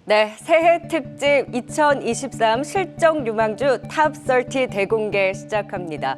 네, 새해 특집 2023 실적 유망주 탑30 대공개 시작합니다.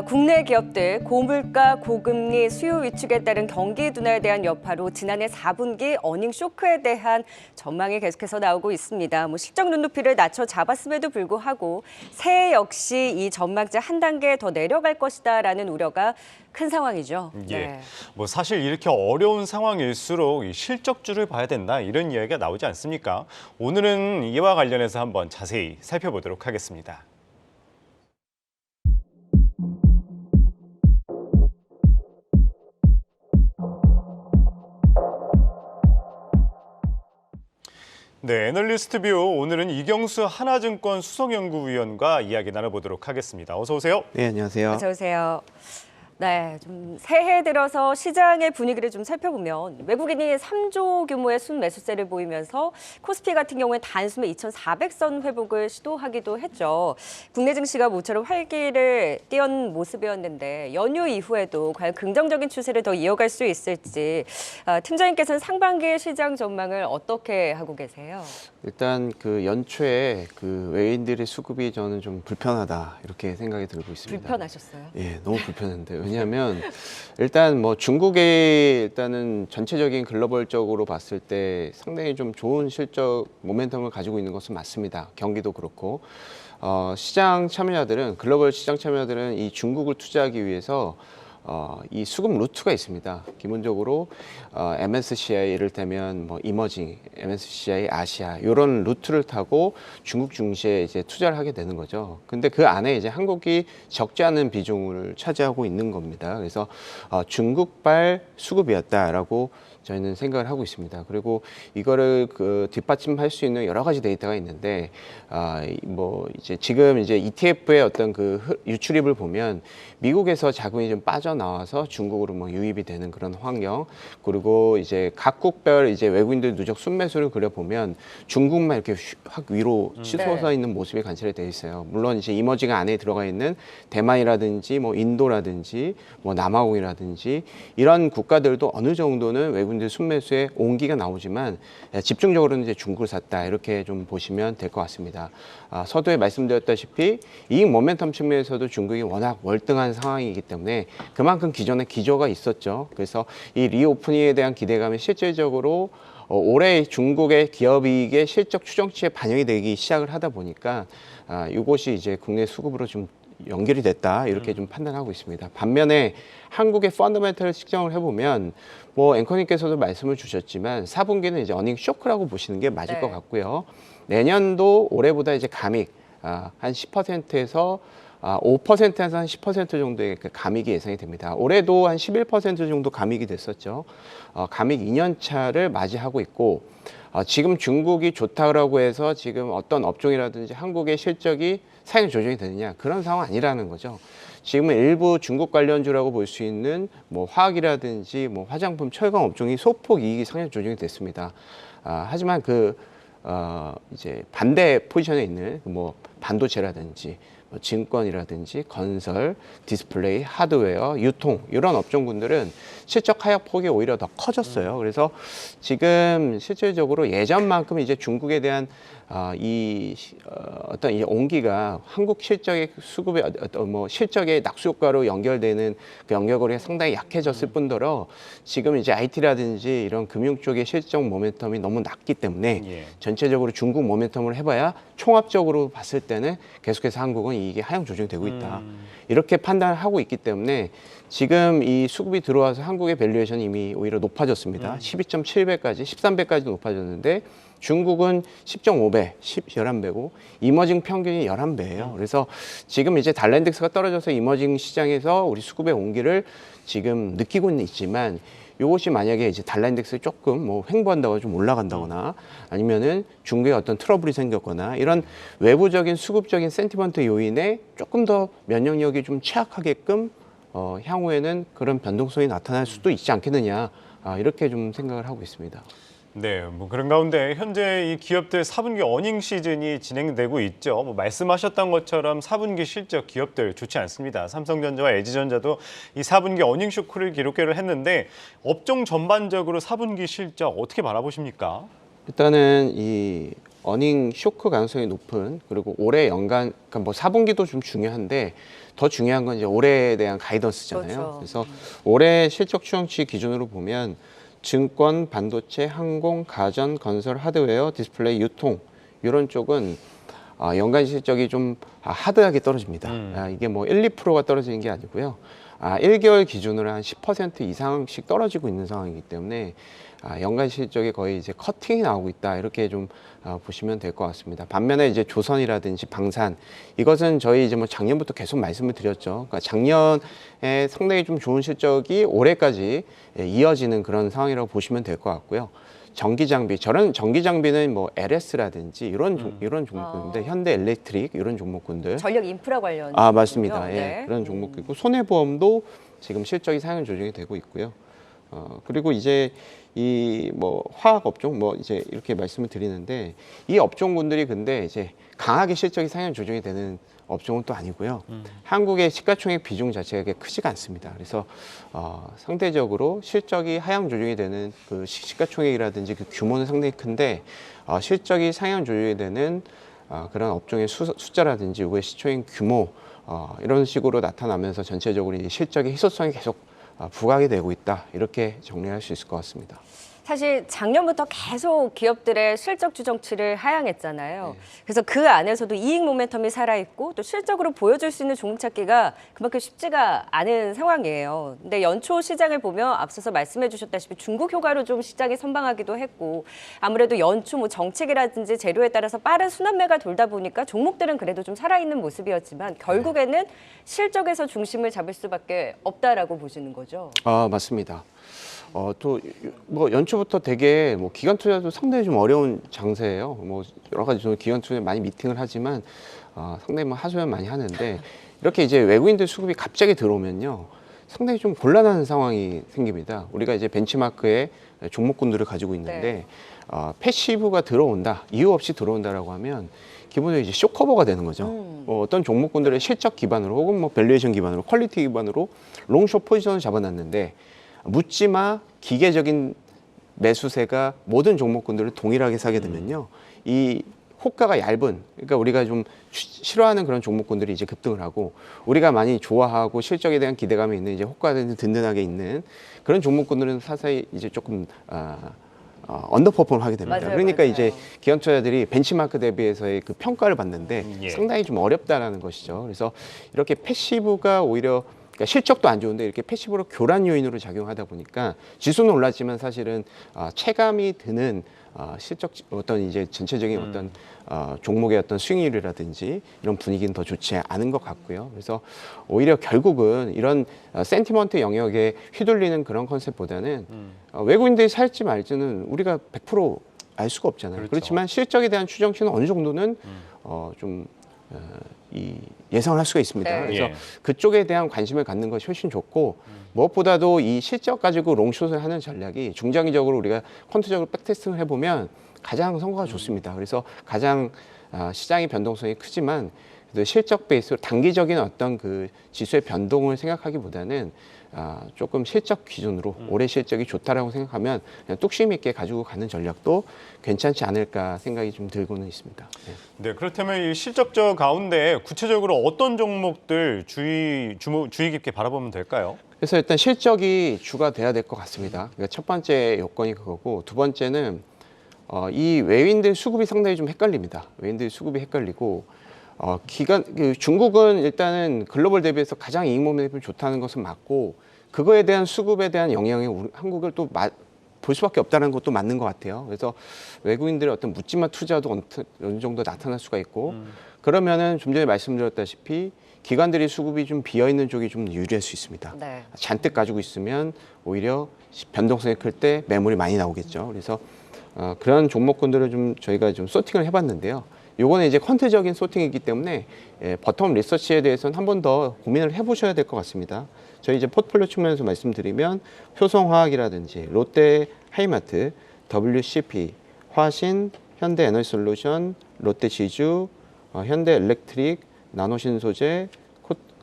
국내 기업들 고물가, 고금리, 수요 위축에 따른 경기 둔화에 대한 여파로 지난해 4분기 어닝 쇼크에 대한 전망이 계속해서 나오고 있습니다. 실적 눈높이를 낮춰 잡았음에도 불구하고 새해 역시 이 전망치 한 단계 더 내려갈 것이다라는 우려가 큰 상황이죠. 예. 사실 이렇게 어려운 상황일수록 이 실적주를 봐야 된다 이런 이야기가 나오지 않습니까? 오늘은 이와 관련해서 한번 자세히 살펴보도록 하겠습니다. 네, 애널리스트 뷰 오늘은 이경수 하나증권 수석연구위원과 이야기 나눠보도록 하겠습니다. 어서 오세요. 네, 안녕하세요. 어서 오세요. 네, 좀 새해 들어서 시장의 분위기를 좀 살펴보면 외국인이 3조 규모의 순매수세를 보이면서 코스피 같은 경우에 단숨에 2,400선 회복을 시도하기도 했죠. 국내 증시가 모처럼 활기를 띠은 모습이었는데 연휴 이후에도 과연 긍정적인 추세를 더 이어갈 수 있을지 팀장님께서는 상반기 시장 전망을 어떻게 하고 계세요? 일단 그 연초에 그 외인들의 수급이 저는 좀 불편하다 이렇게 생각이 들고 있습니다. 불편하셨어요? 예, 너무 불편한데요. 왜냐하면 일단 중국의 일단은 전체적인 글로벌적으로 봤을 때 상당히 좀 좋은 실적 모멘텀을 가지고 있는 것은 맞습니다. 경기도 그렇고 시장 참여자들은 글로벌 시장 참여자들은 이 중국을 투자하기 위해서 이 수급 루트가 있습니다. 기본적으로 MSCI 이를테면 이머징, MSCI 아시아 이런 루트를 타고 중국 증시에 이제 투자를 하게 되는 거죠. 근데 그 안에 이제 한국이 적지 않은 비중을 차지하고 있는 겁니다. 그래서 중국발 수급이었다라고 저희는 생각을 하고 있습니다. 그리고 이거를 뒷받침할 수 있는 여러 가지 데이터가 있는데, 이제 지금 이제 ETF의 어떤 유출입을 보면 미국에서 자금이 좀 빠져나와서 중국으로 유입이 되는 그런 환경, 그리고 이제 각국별 이제 외국인들 누적 순매수를 그려보면 중국만 이렇게 확 위로 치솟아 있는 모습이 관찰이 되어 있어요. 물론 이제 이머징 안에 들어가 있는 대만이라든지 인도라든지 남아공이라든지 이런 국가들도 어느 정도는 외국인들 순매수에 온기가 나오지만 집중적으로는 이제 중국을 샀다 이렇게 좀 보시면 될 것 같습니다. 서두에 말씀드렸다시피 이익 모멘텀 측면에서도 중국이 워낙 월등한 상황이기 때문에 그만큼 기존에 기조가 있었죠. 그래서 이 리오프닝에 대한 기대감이 실질적으로 올해 중국의 기업이익의 실적 추정치에 반영이 되기 시작을 하다 보니까 이것이 이제 국내 수급으로 좀 연결이 됐다 이렇게 좀 판단하고 있습니다. 반면에 한국의 펀더멘털을 측정을 해보면 앵커님께서도 말씀을 주셨지만 4분기는 이제 어닝 쇼크라고 보시는 게 맞을 것 같고요. 내년도 올해보다 이제 감익 한 10%에서 5%에서 한 10% 정도의 감익이 예상이 됩니다. 올해도 한 11% 정도 감익이 됐었죠. 감익 2년 차를 맞이하고 있고 지금 중국이 좋다고 해서 지금 어떤 업종이라든지 한국의 실적이 상향 조정이 되느냐 그런 상황 아니라는 거죠. 지금은 일부 중국 관련주라고 볼 수 있는 화학이라든지 화장품, 철강 업종이 소폭 이익이 상향 조정이 됐습니다. 하지만 이제 반대 포지션에 있는 반도체라든지 증권이라든지 건설, 디스플레이, 하드웨어, 유통 이런 업종군들은 실적 하락 폭이 오히려 더 커졌어요. 그래서 지금 실질적으로 예전만큼 이제 중국에 대한 어떤 이 온기가 한국 실적의 수급의 실적의 낙수 효과로 연결되는 그 연결고리가 상당히 약해졌을 뿐더러 지금 이제 IT라든지 이런 금융 쪽의 실적 모멘텀이 너무 낮기 때문에 전체적으로 중국 모멘텀을 해봐야 총합적으로 봤을 때는 계속해서 한국은 이게 하향 조정이 되고 있다. 이렇게 판단을 하고 있기 때문에 지금 이 수급이 들어와서 한국의 밸류에이션이 이미 오히려 높아졌습니다. 12.7배까지, 13배까지 높아졌는데 중국은 10.5배, 11배고 이머징 평균이 11배예요. 그래서 지금 이제 달러 인덱스가 떨어져서 이머징 시장에서 우리 수급의 온기를 지금 느끼고는 있지만 이것이 만약에 이제 달러 인덱스 조금 횡보한다거나 좀 올라간다거나 아니면은 중국에 어떤 트러블이 생겼거나 이런 외부적인 수급적인 센티먼트 요인에 조금 더 면역력이 좀 취약하게끔 향후에는 그런 변동성이 나타날 수도 있지 않겠느냐 이렇게 좀 생각을 하고 있습니다. 네, 그런 가운데 현재 이 기업들 4분기 어닝 시즌이 진행되고 있죠. 말씀하셨던 것처럼 4분기 실적 기업들 좋지 않습니다. 삼성전자와 LG전자도 이 4분기 어닝 쇼크를 기록을 했는데 업종 전반적으로 4분기 실적 어떻게 바라보십니까? 일단은 이 어닝 쇼크 가능성이 높은, 그리고 올해 연간, 그러니까 뭐 4분기도 좀 중요한데 더 중요한 건 이제 올해에 대한 가이던스잖아요. 그렇죠. 그래서 올해 실적 추정치 기준으로 보면 증권, 반도체, 항공, 가전, 건설, 하드웨어, 디스플레이, 유통 이런 쪽은 연간 실적이 좀 하드하게 떨어집니다. 이게 뭐 1, 2%가 떨어지는 게 아니고요. 1개월 기준으로 한 10% 이상씩 떨어지고 있는 상황이기 때문에 연간 실적에 거의 이제 커팅이 나오고 있다, 이렇게 좀 보시면 될 것 같습니다. 반면에 이제 조선이라든지 방산, 이것은 저희 이제 뭐 작년부터 계속 말씀을 드렸죠. 그러니까 작년에 상당히 좀 좋은 실적이 올해까지 이어지는 그런 상황이라고 보시면 될 것 같고요. 전기 장비, 저런 전기 장비는 뭐 LS라든지 이런 종목군인데, 현대 일렉트릭 이런 종목군들. 전력 인프라 관련. 맞습니다. 종목이요? 예, 네. 그런 종목이고, 손해보험도 지금 실적이 상향 조정이 되고 있고요. 그리고 이제 이 뭐 화학 업종 뭐 이제 이렇게 말씀을 드리는데, 이 업종군들이 근데 이제 강하게 실적이 상향 조정이 되는 업종은 또 아니고요. 한국의 시가총액 비중 자체가 그렇게 크지가 않습니다. 그래서 상대적으로 실적이 하향 조정이 되는 그 시가총액이라든지 그 규모는 상당히 큰데, 실적이 상향 조정이 되는 그런 업종의 숫자라든지 이거의 시총액 규모 이런 식으로 나타나면서 전체적으로 이 실적의 희소성이 계속 부각이 되고 있다, 이렇게 정리할 수 있을 것 같습니다. 사실 작년부터 계속 기업들의 실적 추정치를 하향했잖아요. 그래서 그 안에서도 이익 모멘텀이 살아있고 또 실적으로 보여줄 수 있는 종목 찾기가 그만큼 쉽지가 않은 상황이에요. 근데 연초 시장을 보면 앞서서 말씀해 주셨다시피 중국 효과로 좀 시장이 선방하기도 했고, 아무래도 연초 뭐 정책이라든지 재료에 따라서 빠른 순환매가 돌다 보니까 종목들은 그래도 좀 살아있는 모습이었지만 결국에는 실적에서 중심을 잡을 수밖에 없다라고 보시는 거죠. 맞습니다. 또 뭐 연초부터 되게 뭐 기관 투자도 상당히 좀 어려운 장세예요. 뭐 여러 가지 저는 기관 투자 많이 미팅을 하지만 상당히 뭐 하소연 많이 하는데, 이렇게 이제 외국인들 수급이 갑자기 들어오면요, 상당히 좀 곤란한 상황이 생깁니다. 우리가 이제 벤치마크에 종목군들을 가지고 있는데 패시브가 들어온다, 이유 없이 들어온다라고 하면 기본적으로 이제 쇼커버가 되는 거죠. 어떤 종목군들의 실적 기반으로 혹은 뭐 밸류에이션 기반으로, 퀄리티 기반으로 롱숏 포지션을 잡아놨는데, 묻지마 기계적인 매수세가 모든 종목군들을 동일하게 사게 되면요, 이 호가가 얇은, 그러니까 우리가 좀 싫어하는 그런 종목군들이 이제 급등을 하고, 우리가 많이 좋아하고 실적에 대한 기대감이 있는, 이제 호가가 든든하게 있는 그런 종목군들은 사사히 이제 조금 언더퍼폼을 하게 됩니다. 맞아요, 그러니까 맞아요. 이제 기관 투자들이 벤치마크 대비해서의 그 평가를 받는데 예. 상당히 좀 어렵다라는 것이죠. 그래서 이렇게 패시브가 오히려, 그러니까 실적도 안 좋은데 이렇게 패시브로 교란 요인으로 작용하다 보니까 지수는 올랐지만 사실은 체감이 드는 실적 어떤 이제 전체적인 어떤 종목의 어떤 수익률이라든지 이런 분위기는 더 좋지 않은 것 같고요. 그래서 오히려 결국은 이런 센티먼트 영역에 휘둘리는 그런 컨셉보다는 외국인들이 살지 말지는 우리가 100% 알 수가 없잖아요. 그렇죠. 그렇지만 실적에 대한 추정치는 어느 정도는 예상을 할 수가 있습니다. 네. 그래서 예. 그쪽에 대한 관심을 갖는 것이 훨씬 좋고, 무엇보다도 이 실적 가지고 롱숏을 하는 전략이 중장기적으로 우리가 퀀트적으로 백테스팅을 해보면 가장 성과가 좋습니다. 그래서 가장 시장의 변동성이 크지만 그래도 실적 베이스로 단기적인 어떤 그 지수의 변동을 생각하기보다는 조금 실적 기준으로 올해 실적이 좋다라고 생각하면 그냥 뚝심 있게 가지고 가는 전략도 괜찮지 않을까 생각이 좀 들고는 있습니다. 네. 네, 그렇다면 이 실적저 가운데 구체적으로 어떤 종목들 주의 깊게 바라보면 될까요? 그래서 일단 실적이 주가 돼야 될 것 같습니다. 그러니까 첫 번째 요건이 그거고, 두 번째는 이 외인들 수급이 상당히 좀 헷갈립니다. 외인들 수급이 헷갈리고, 중국은 일단은 글로벌 대비해서 가장 이익 모멘텀이 좋다는 것은 맞고, 그거에 대한 수급에 대한 영향이 한국을 또 볼 수밖에 없다는 것도 맞는 것 같아요. 그래서 외국인들의 어떤 묻지마 투자도 어느 정도 나타날 수가 있고, 그러면은 좀 전에 말씀드렸다시피 기관들이 수급이 좀 비어 있는 쪽이 좀 유리할 수 있습니다. 네. 잔뜩 가지고 있으면 오히려 변동성이 클 때 매물이 많이 나오겠죠. 그래서 그런 종목군들을 좀 저희가 좀 소팅을 해봤는데요. 요거는 이제 퀀트적인 소팅이기 때문에 버텀 리서치에 대해서는 한 번 더 고민을 해보셔야 될 것 같습니다. 저희 이제 포트폴리오 측면에서 말씀드리면 효성화학이라든지 롯데 하이마트, WCP, 화신, 현대에너지솔루션, 롯데지주, 현대엘렉트릭, 나노신소재,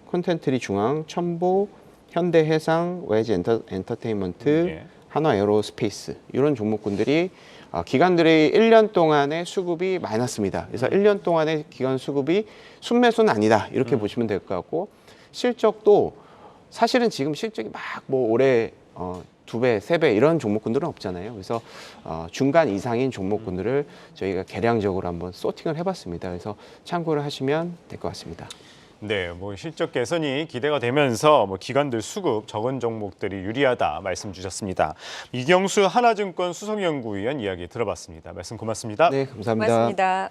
콘텐트리 중앙, 첨보, 현대해상, YG 엔터테인먼트, 예. 한화에어로스페이스 이런 종목군들이 기관들이 1년 동안의 수급이 마이너스입니다. 그래서 1년 동안의 기관 수급이 순매수는 아니다. 이렇게 보시면 될 것 같고 실적도 사실은 지금 실적이 막 뭐 올해 2배, 3배 이런 종목군들은 없잖아요. 그래서 중간 이상인 종목군들을 저희가 계량적으로 한번 소팅을 해봤습니다. 그래서 참고를 하시면 될 것 같습니다. 네, 뭐 실적 개선이 기대가 되면서 뭐 기관들 수급 적은 종목들이 유리하다 말씀 주셨습니다. 이경수 하나증권 수석연구위원 이야기 들어봤습니다. 말씀 고맙습니다. 네, 감사합니다. 고맙습니다.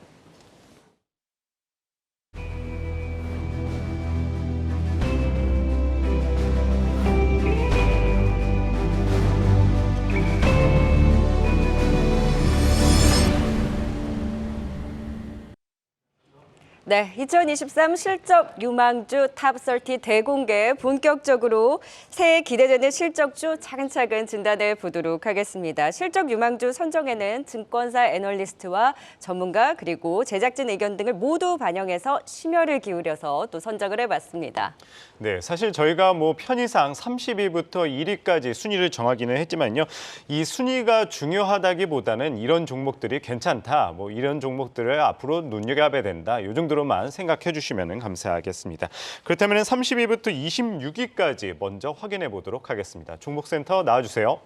네, 2023 실적 유망주 탑30 대공개 본격적으로 새해 기대되는 실적주 차근차근 진단해 보도록 하겠습니다. 실적 유망주 선정에는 증권사 애널리스트와 전문가 그리고 제작진 의견 등을 모두 반영해서 심혈을 기울여서 또 선정을 해봤습니다. 네, 사실 저희가 뭐 편의상 30위부터 1위까지 순위를 정하기는 했지만요. 이 순위가 중요하다기보다는 이런 종목들이 괜찮다, 뭐 이런 종목들을 앞으로 눈여겨봐야 된다. 이 정도로만 생각해 주시면 감사하겠습니다. 그렇다면 30위부터 26위까지 먼저 확인해 보도록 하겠습니다. 종목센터 나와주세요.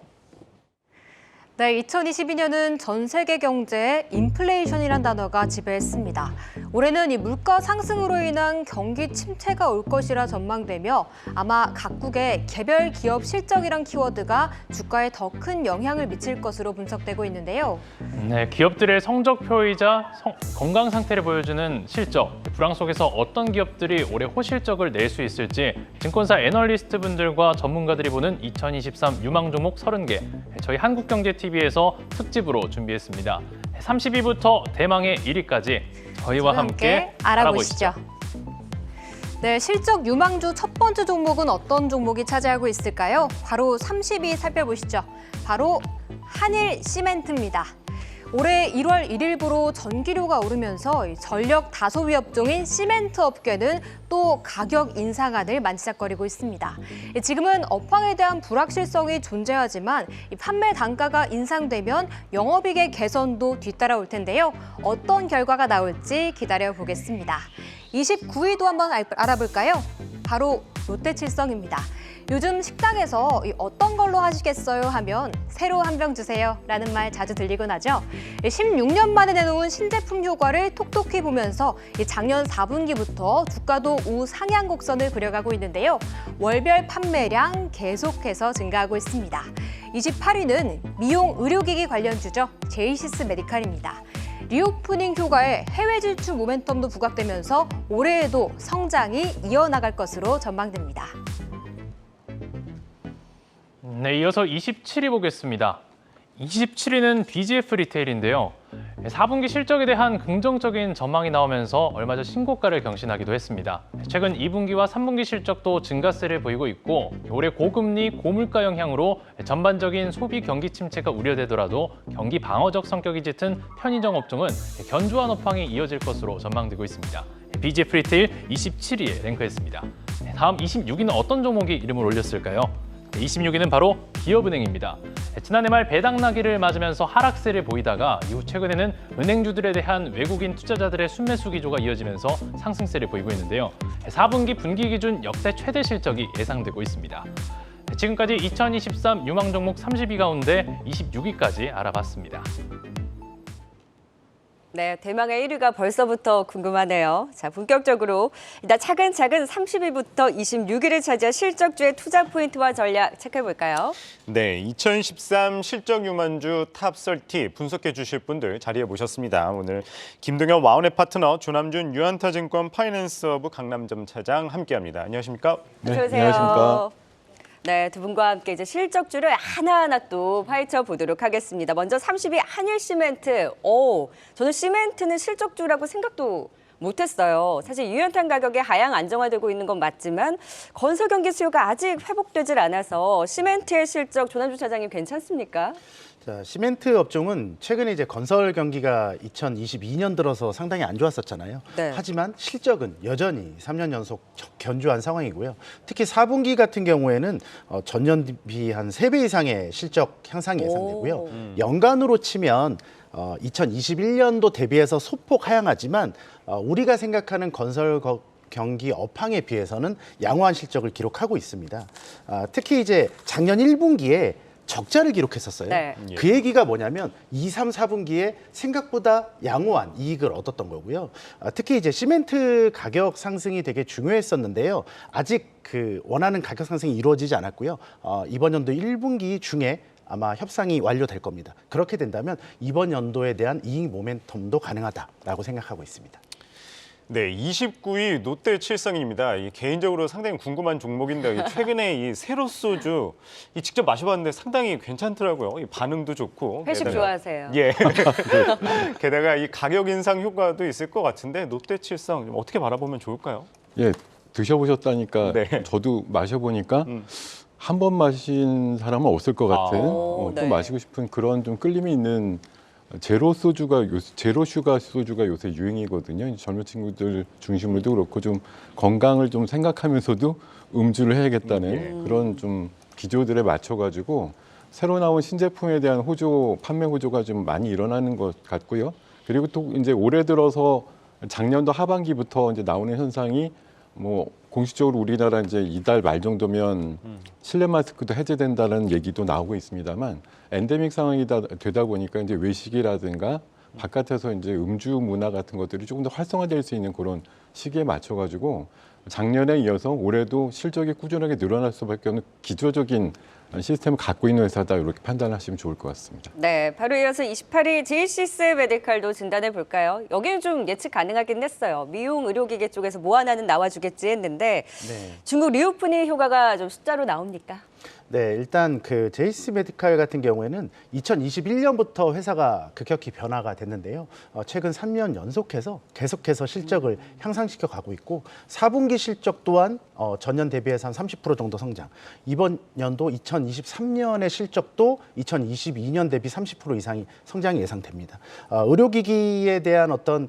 네, 2022년은 전 세계 경제에 인플레이션이란 단어가 지배했습니다. 올해는 이 물가 상승으로 인한 경기 침체가 올 것이라 전망되며 아마 각국의 개별 기업 실적이란 키워드가 주가에 더 큰 영향을 미칠 것으로 분석되고 있는데요. 네, 기업들의 성적표이자 건강 상태를 보여주는 실적, 불황 속에서 어떤 기업들이 올해 호실적을 낼 수 있을지 증권사 애널리스트 분들과 전문가들이 보는 2023 유망 종목 30개, 저희 한국경제TV에서 특집으로 준비했습니다. 30위부터 대망의 1위까지 저희와 함께 알아보시죠. 네, 실적 유망주 첫 번째 종목은 어떤 종목이 차지하고 있을까요? 바로 30위 살펴보시죠. 바로 한일시멘트입니다. 올해 1월 1일부로 전기료가 오르면서 전력 다소비 업종인 시멘트 업계는 또 가격 인상안을 만지작거리고 있습니다. 지금은 업황에 대한 불확실성이 존재하지만 판매 단가가 인상되면 영업이익의 개선도 뒤따라올 텐데요. 어떤 결과가 나올지 기다려보겠습니다. 29위도 한번 알아볼까요? 바로 롯데칠성입니다. 요즘 식당에서 어떤 걸로 하시겠어요 하면 새로 한 병 주세요 라는 말 자주 들리곤 하죠. 16년 만에 내놓은 신제품 효과를 톡톡히 보면서 작년 4분기부터 주가도 우상향 곡선을 그려가고 있는데요. 월별 판매량 계속해서 증가하고 있습니다. 28위는 미용 의료기기 관련주죠. 제이시스 메디칼입니다. 리오프닝 효과에 해외 진출 모멘텀도 부각되면서 올해에도 성장이 이어나갈 것으로 전망됩니다. 네, 이어서 27위 보겠습니다. 27위는 BGF 리테일인데요. 4분기 실적에 대한 긍정적인 전망이 나오면서 얼마 전 신고가를 경신하기도 했습니다. 최근 2분기와 3분기 실적도 증가세를 보이고 있고 올해 고금리, 고물가 영향으로 전반적인 소비 경기 침체가 우려되더라도 경기 방어적 성격이 짙은 편의점 업종은 견조한 업황이 이어질 것으로 전망되고 있습니다. BGF 리테일 27위에 랭크했습니다. 다음 26위는 어떤 종목이 이름을 올렸을까요? 26위는 바로 기업은행입니다. 지난해 말 배당나기를 맞으면서 하락세를 보이다가 이후 최근에는 은행주들에 대한 외국인 투자자들의 순매수 기조가 이어지면서 상승세를 보이고 있는데요. 4분기 분기 기준 역대 최대 실적이 예상되고 있습니다. 지금까지 2023 유망 종목 30위 가운데 26위까지 알아봤습니다. 네, 대망의 1위가 벌써부터 궁금하네요. 자, 본격적으로 일단 차근차근 30위부터 26위를 차지한 실적주의 투자 포인트와 전략 체크해볼까요? 네, 2013 실적 유망주 탑30 분석해 주실 분들 자리해 모셨습니다. 오늘 김동현 와운의 파트너 조남준 유한타증권 파이낸스허브 강남점 차장 함께합니다. 안녕하십니까? 네, 안녕하십니까? 네, 두 분과 함께 이제 실적주를 하나하나 또 파헤쳐 보도록 하겠습니다. 먼저 30위 한일시멘트. 저는 시멘트는 실적주라고 생각도 못했어요. 사실 유연탄 가격이 하향 안정화되고 있는 건 맞지만 건설 경기 수요가 아직 회복되질 않아서 시멘트의 실적 조남준 차장님 괜찮습니까? 자, 시멘트 업종은 최근에 이제 건설 경기가 2022년 들어서 상당히 안 좋았었잖아요. 네. 하지만 실적은 여전히 3년 연속 견조한 상황이고요. 특히 4분기 같은 경우에는 전년 대비 한 3배 이상의 실적 향상이 예상되고요. 연간으로 치면 2021년도 대비해서 소폭 하향하지만 우리가 생각하는 건설 경기 업황에 비해서는 양호한 실적을 기록하고 있습니다. 특히 이제 작년 1분기에 적자를 기록했었어요. 네. 그 얘기가 뭐냐면 2, 3, 4분기에 생각보다 양호한 이익을 얻었던 거고요. 특히 이제 시멘트 가격 상승이 되게 중요했었는데요. 아직 그 원하는 가격 상승이 이루어지지 않았고요. 이번 연도 1분기 중에 아마 협상이 완료될 겁니다. 그렇게 된다면 이번 연도에 대한 이익 모멘텀도 가능하다라고 생각하고 있습니다. 네, 29위 롯데칠성입니다. 개인적으로 상당히 궁금한 종목인데 최근에 이 세로 소주 직접 마셔봤는데 상당히 괜찮더라고요. 이 반응도 좋고. 회식 좋아하세요. 예. 게다가 이 가격 인상 효과도 있을 것 같은데 롯데칠성 어떻게 바라보면 좋을까요? 예, 드셔보셨다니까 네. 저도 마셔보니까 한 번 마신 사람은 없을 것 같은 또 네. 마시고 싶은 그런 좀 끌림이 있는 제로 슈가 소주가 요새 유행이거든요. 젊은 친구들 중심으로도 그렇고 좀 건강을 좀 생각하면서도 음주를 해야겠다는 그런 좀 기조들에 맞춰가지고 새로 나온 신제품에 대한 판매 호조가 좀 많이 일어나는 것 같고요. 그리고 또 이제 올해 들어서 작년도 하반기부터 이제 나오는 현상이 뭐 공식적으로 우리나라 이제 이달 말 정도면 실내 마스크도 해제된다는 얘기도 나오고 있습니다만 엔데믹 상황이 되다 보니까 이제 외식이라든가 바깥에서 이제 음주 문화 같은 것들이 조금 더 활성화될 수 있는 그런 시기에 맞춰가지고 작년에 이어서 올해도 실적이 꾸준하게 늘어날 수밖에 없는 기초적인 시스템을 갖고 있는 회사다 이렇게 판단하시면 좋을 것 같습니다. 네, 바로 이어서 28위 제이시스 메디칼도 진단해 볼까요? 여기는 좀 예측 가능하긴 했어요. 미용 의료기계 쪽에서 뭐 하나는 나와주겠지 했는데 네. 중국 리오프닝 효과가 좀 숫자로 나옵니까? 네, 일단 그 제이시 메디칼 같은 경우에는 2021년부터 회사가 급격히 변화가 됐는데요. 최근 3년 연속해서 계속해서 실적을 향상시켜 가고 있고 4분기 실적 또한 전년 대비해서 한 30% 정도 성장. 이번 연도 2023년의 실적도 2022년 대비 30% 이상이 성장이 예상됩니다. 의료기기에 대한 어떤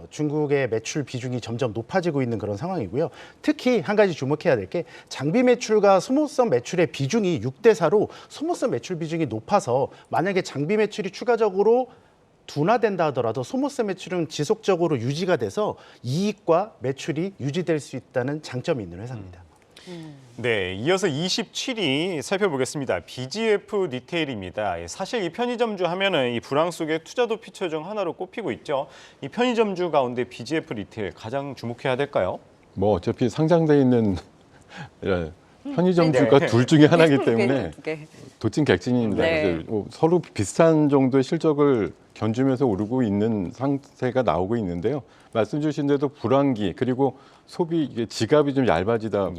중국의 매출 비중이 점점 높아지고 있는 그런 상황이고요. 특히 한 가지 주목해야 될 게 장비 매출과 소모성 매출의 비중이 6대 4로 소모성 매출 비중이 높아서 만약에 장비 매출이 추가적으로 둔화된다 하더라도 소모성 매출은 지속적으로 유지가 돼서 이익과 매출이 유지될 수 있다는 장점이 있는 회사입니다. 네, 이어서 27위 살펴보겠습니다. BGF 리테일입니다. 사실 이 편의점주 하면은 이 불황 속의 투자도 피처 중 하나로 꼽히고 있죠. 이 편의점주 가운데 BGF 리테일 가장 주목해야 될까요? 뭐 어차피 상장돼 있는 편의점주가 둘 중에 하나이기 때문에 도찐객찐입니다. 네. 그래서 서로 비슷한 정도의 실적을 견주면서 오르고 있는 상태가 나오고 있는데요. 말씀 주신 대로 불황기 그리고 소비 지갑이 좀 얇아지다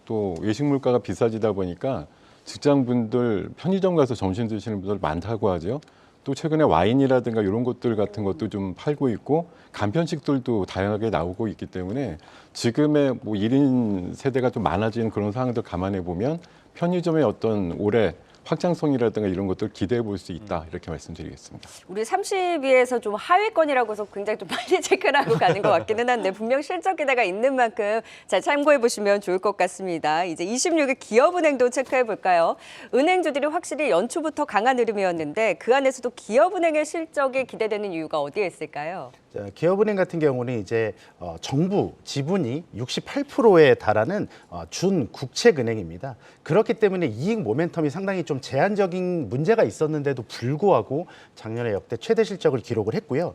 또 외식 물가가 비싸지다 보니까 직장분들 편의점 가서 점심 드시는 분들 많다고 하죠. 또 최근에 와인이라든가 이런 것들 같은 것도 좀 팔고 있고 간편식들도 다양하게 나오고 있기 때문에 지금의 뭐 1인 세대가 좀 많아지는 그런 상황들 감안해 보면 편의점의 어떤 올해 확장성이라든가 이런 것들 기대해 볼 수 있다 이렇게 말씀드리겠습니다. 우리 30위에서 좀 하위권이라고 해서 굉장히 좀 빨리 체크를 하고 가는 것 같기는 한데 분명 실적 기대가 있는 만큼 잘 참고해 보시면 좋을 것 같습니다. 이제 26위 기업은행도 체크해 볼까요? 은행주들이 확실히 연초부터 강한 흐름이었는데 그 안에서도 기업은행의 실적이 기대되는 이유가 어디에 있을까요? 자, 기업은행 같은 경우는 이제 정부 지분이 68%에 달하는 준국책은행입니다. 그렇기 때문에 이익 모멘텀이 상당히 좀 제한적인 문제가 있었는데도 불구하고 작년에 역대 최대 실적을 기록을 했고요.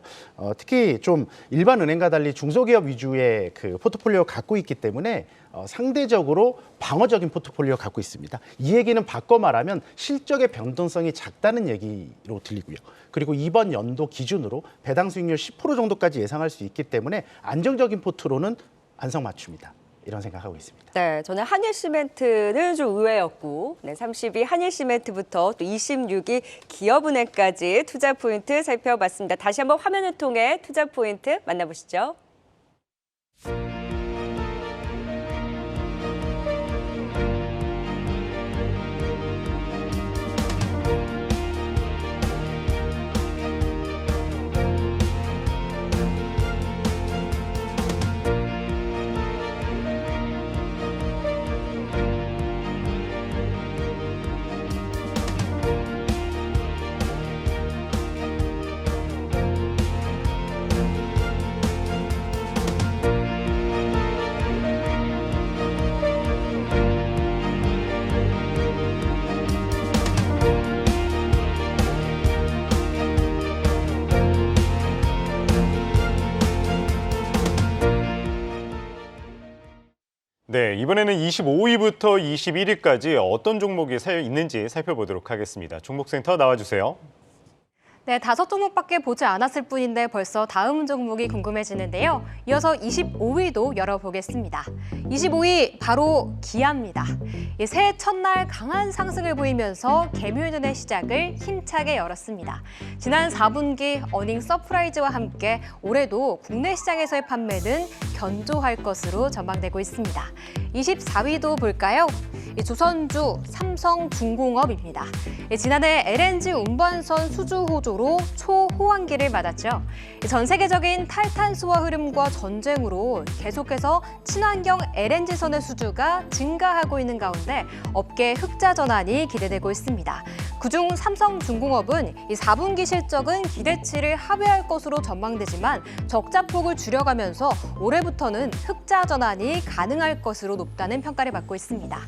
특히 좀 일반 은행과 달리 중소기업 위주의 그 포트폴리오 갖고 있기 때문에 상대적으로 방어적인 포트폴리오 갖고 있습니다. 이 얘기는 바꿔 말하면 실적의 변동성이 작다는 얘기로 들리고요. 그리고 이번 연도 기준으로 배당 수익률 10% 정도까지 예상할 수 있기 때문에 안정적인 포트로는 안성맞춤이다. 이런 생각하고 있습니다. 네, 저는 한일시멘트는 좀 의외였고 30위 한일시멘트부터 또 26위 기업은행까지 투자 포인트 살펴봤습니다. 다시 한번 화면을 통해 투자 포인트 만나보시죠. 네, 이번에는 25위부터 21위까지 어떤 종목이 있는지 살펴보도록 하겠습니다. 종목센터 나와주세요. 네, 5종목밖에 보지 않았을 뿐인데 벌써 다음 종목이 궁금해지는데요. 이어서 25위도 열어보겠습니다. 25위 바로 기아입니다. 새해 첫날 강한 상승을 보이면서 개묘년의 시작을 힘차게 열었습니다. 지난 4분기 어닝 서프라이즈와 함께 올해도 국내 시장에서의 판매는 견조할 것으로 전망되고 있습니다. 24위도 볼까요? 조선주 삼성중공업입니다. 지난해 LNG 운반선 수주 호조로 초호황기를 맞았죠. 전 세계적인 탈탄소화 흐름과 전쟁으로 계속해서 친환경 LNG선의 수주가 증가하고 있는 가운데 업계 흑자 전환이 기대되고 있습니다. 그중 삼성중공업은 4분기 실적은 기대치를 하회할 것으로 전망되지만 적자폭을 줄여가면서 올해부터는 흑자 전환이 가능할 것으로 높다는 평가를 받고 있습니다.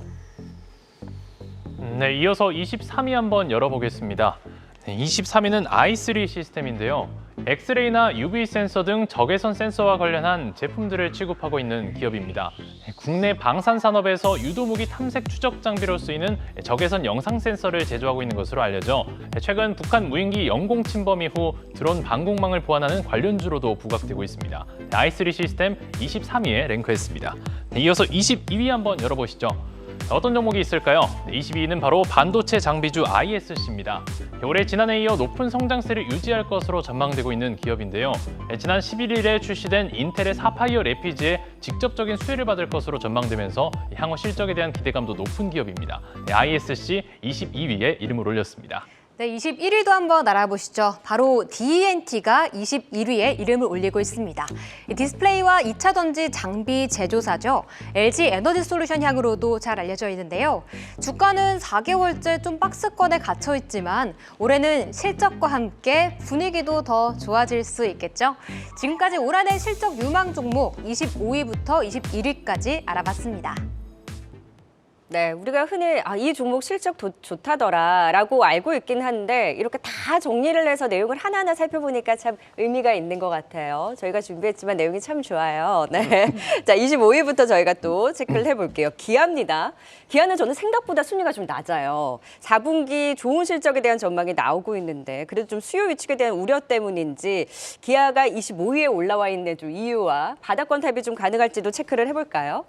네, 이어서 23위 한번 열어보겠습니다. 23위는 i3 시스템인데요. 엑스레이나 UV 센서 등 적외선 센서와 관련한 제품들을 취급하고 있는 기업입니다. 국내 방산 산업에서 유도무기 탐색 추적 장비로 쓰이는 적외선 영상 센서를 제조하고 있는 것으로 알려져 최근 북한 무인기 영공 침범 이후 드론 방공망을 보완하는 관련주로도 부각되고 있습니다. i3 시스템 23위에 랭크했습니다. 이어서 22위 한번 열어보시죠. 어떤 종목이 있을까요? 22위는 바로 반도체 장비주 ISC입니다. 올해 지난해에 이어 높은 성장세를 유지할 것으로 전망되고 있는 기업인데요. 지난 11일에 출시된 인텔의 사파이어 레피즈에 직접적인 수혜를 받을 것으로 전망되면서 향후 실적에 대한 기대감도 높은 기업입니다. ISC 22위에 이름을 올렸습니다. 네, 21위도 한번 알아보시죠. 바로 DENT가 21위에 이름을 올리고 있습니다. 디스플레이와 2차 전지 장비 제조사죠. LG 에너지 솔루션 향으로도 잘 알려져 있는데요. 주가는 4개월째 좀 박스권에 갇혀 있지만 올해는 실적과 함께 분위기도 더 좋아질 수 있겠죠. 지금까지 올 한해 실적 유망 종목 25위부터 21위까지 알아봤습니다. 네, 우리가 흔히 이 종목 실적 좋다더라라고 알고 있긴 한데 이렇게 다 정리를 해서 내용을 하나하나 살펴보니까 참 의미가 있는 것 같아요. 저희가 준비했지만 내용이 참 좋아요. 네, 자 25위부터 저희가 또 체크를 해볼게요. 기아입니다. 기아는 저는 생각보다 순위가 좀 낮아요. 4분기 좋은 실적에 대한 전망이 나오고 있는데 그래도 좀 수요 위축에 대한 우려 때문인지 기아가 25위에 올라와 있는 좀 이유와 바닥권 탑이 좀 가능할지도 체크를 해볼까요?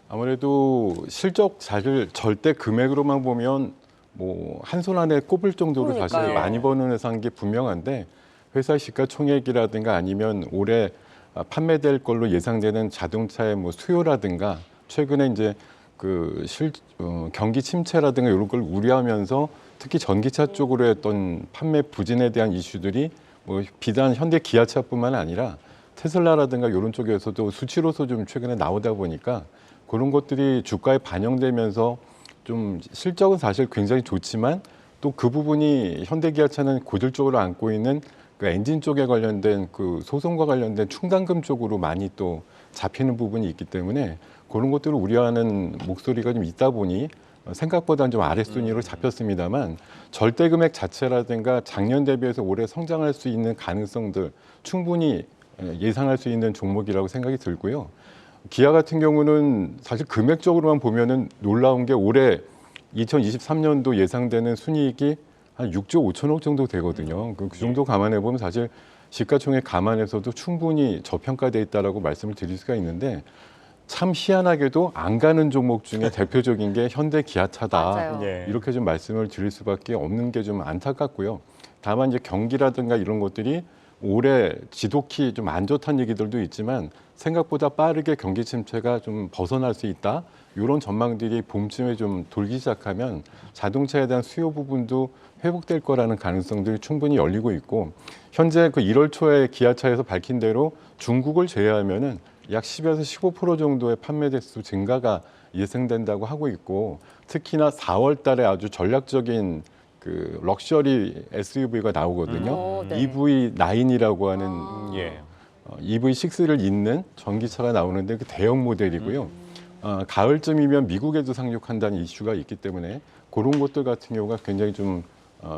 아무래도 실적 자를 절대 금액으로만 보면 뭐 한 손 안에 꼽을 정도로 사실 그러니까요. 많이 버는 회사인 게 분명한데 회사 시가총액이라든가 아니면 올해 판매될 걸로 예상되는 자동차의 뭐 수요라든가 최근에 이제 경기 침체라든가 이런 걸 우려하면서 특히 전기차 쪽으로 했던 판매 부진에 대한 이슈들이 뭐 비단 현대 기아차뿐만 아니라 테슬라라든가 이런 쪽에서도 수치로서 좀 최근에 나오다 보니까 그런 것들이 주가에 반영되면서 좀 실적은 사실 굉장히 좋지만 또 그 부분이 현대기아차는 고질적으로 안고 있는 그 엔진 쪽에 관련된 그 소송과 관련된 충당금 쪽으로 많이 또 잡히는 부분이 있기 때문에 그런 것들을 우려하는 목소리가 좀 있다 보니 생각보다는 좀 아랫순위로 잡혔습니다만 절대 금액 자체라든가 작년 대비해서 올해 성장할 수 있는 가능성들 충분히 예상할 수 있는 종목이라고 생각이 들고요. 기아 같은 경우는 사실 금액적으로만 보면은 놀라운 게 올해 2023년도 예상되는 순이익이 한 6조 5천억 정도 되거든요. 그 정도 감안해 보면 사실 시가총액 감안해서도 충분히 저평가돼 있다라고 말씀을 드릴 수가 있는데 참 희한하게도 안 가는 종목 중에 대표적인 게 현대 기아차다. 맞아요. 예. 이렇게 좀 말씀을 드릴 수밖에 없는 게 좀 안타깝고요. 다만 이제 경기라든가 이런 것들이 올해 지독히 좀 안 좋다는 얘기들도 있지만 생각보다 빠르게 경기 침체가 좀 벗어날 수 있다. 이런 전망들이 봄쯤에 좀 돌기 시작하면 자동차에 대한 수요 부분도 회복될 거라는 가능성들이 충분히 열리고 있고 현재 그 1월 초에 기아차에서 밝힌 대로 중국을 제외하면은 약 10에서 15% 정도의 판매 대수 증가가 예상된다고 하고 있고 특히나 4월 달에 아주 전략적인 그 럭셔리 SUV가 나오거든요. 네. EV9이라고 하는 예. EV6를 잇는 전기차가 나오는데 그 대형 모델이고요. 가을쯤이면 미국에도 상륙한다는 이슈가 있기 때문에 그런 것들 같은 경우가 굉장히 좀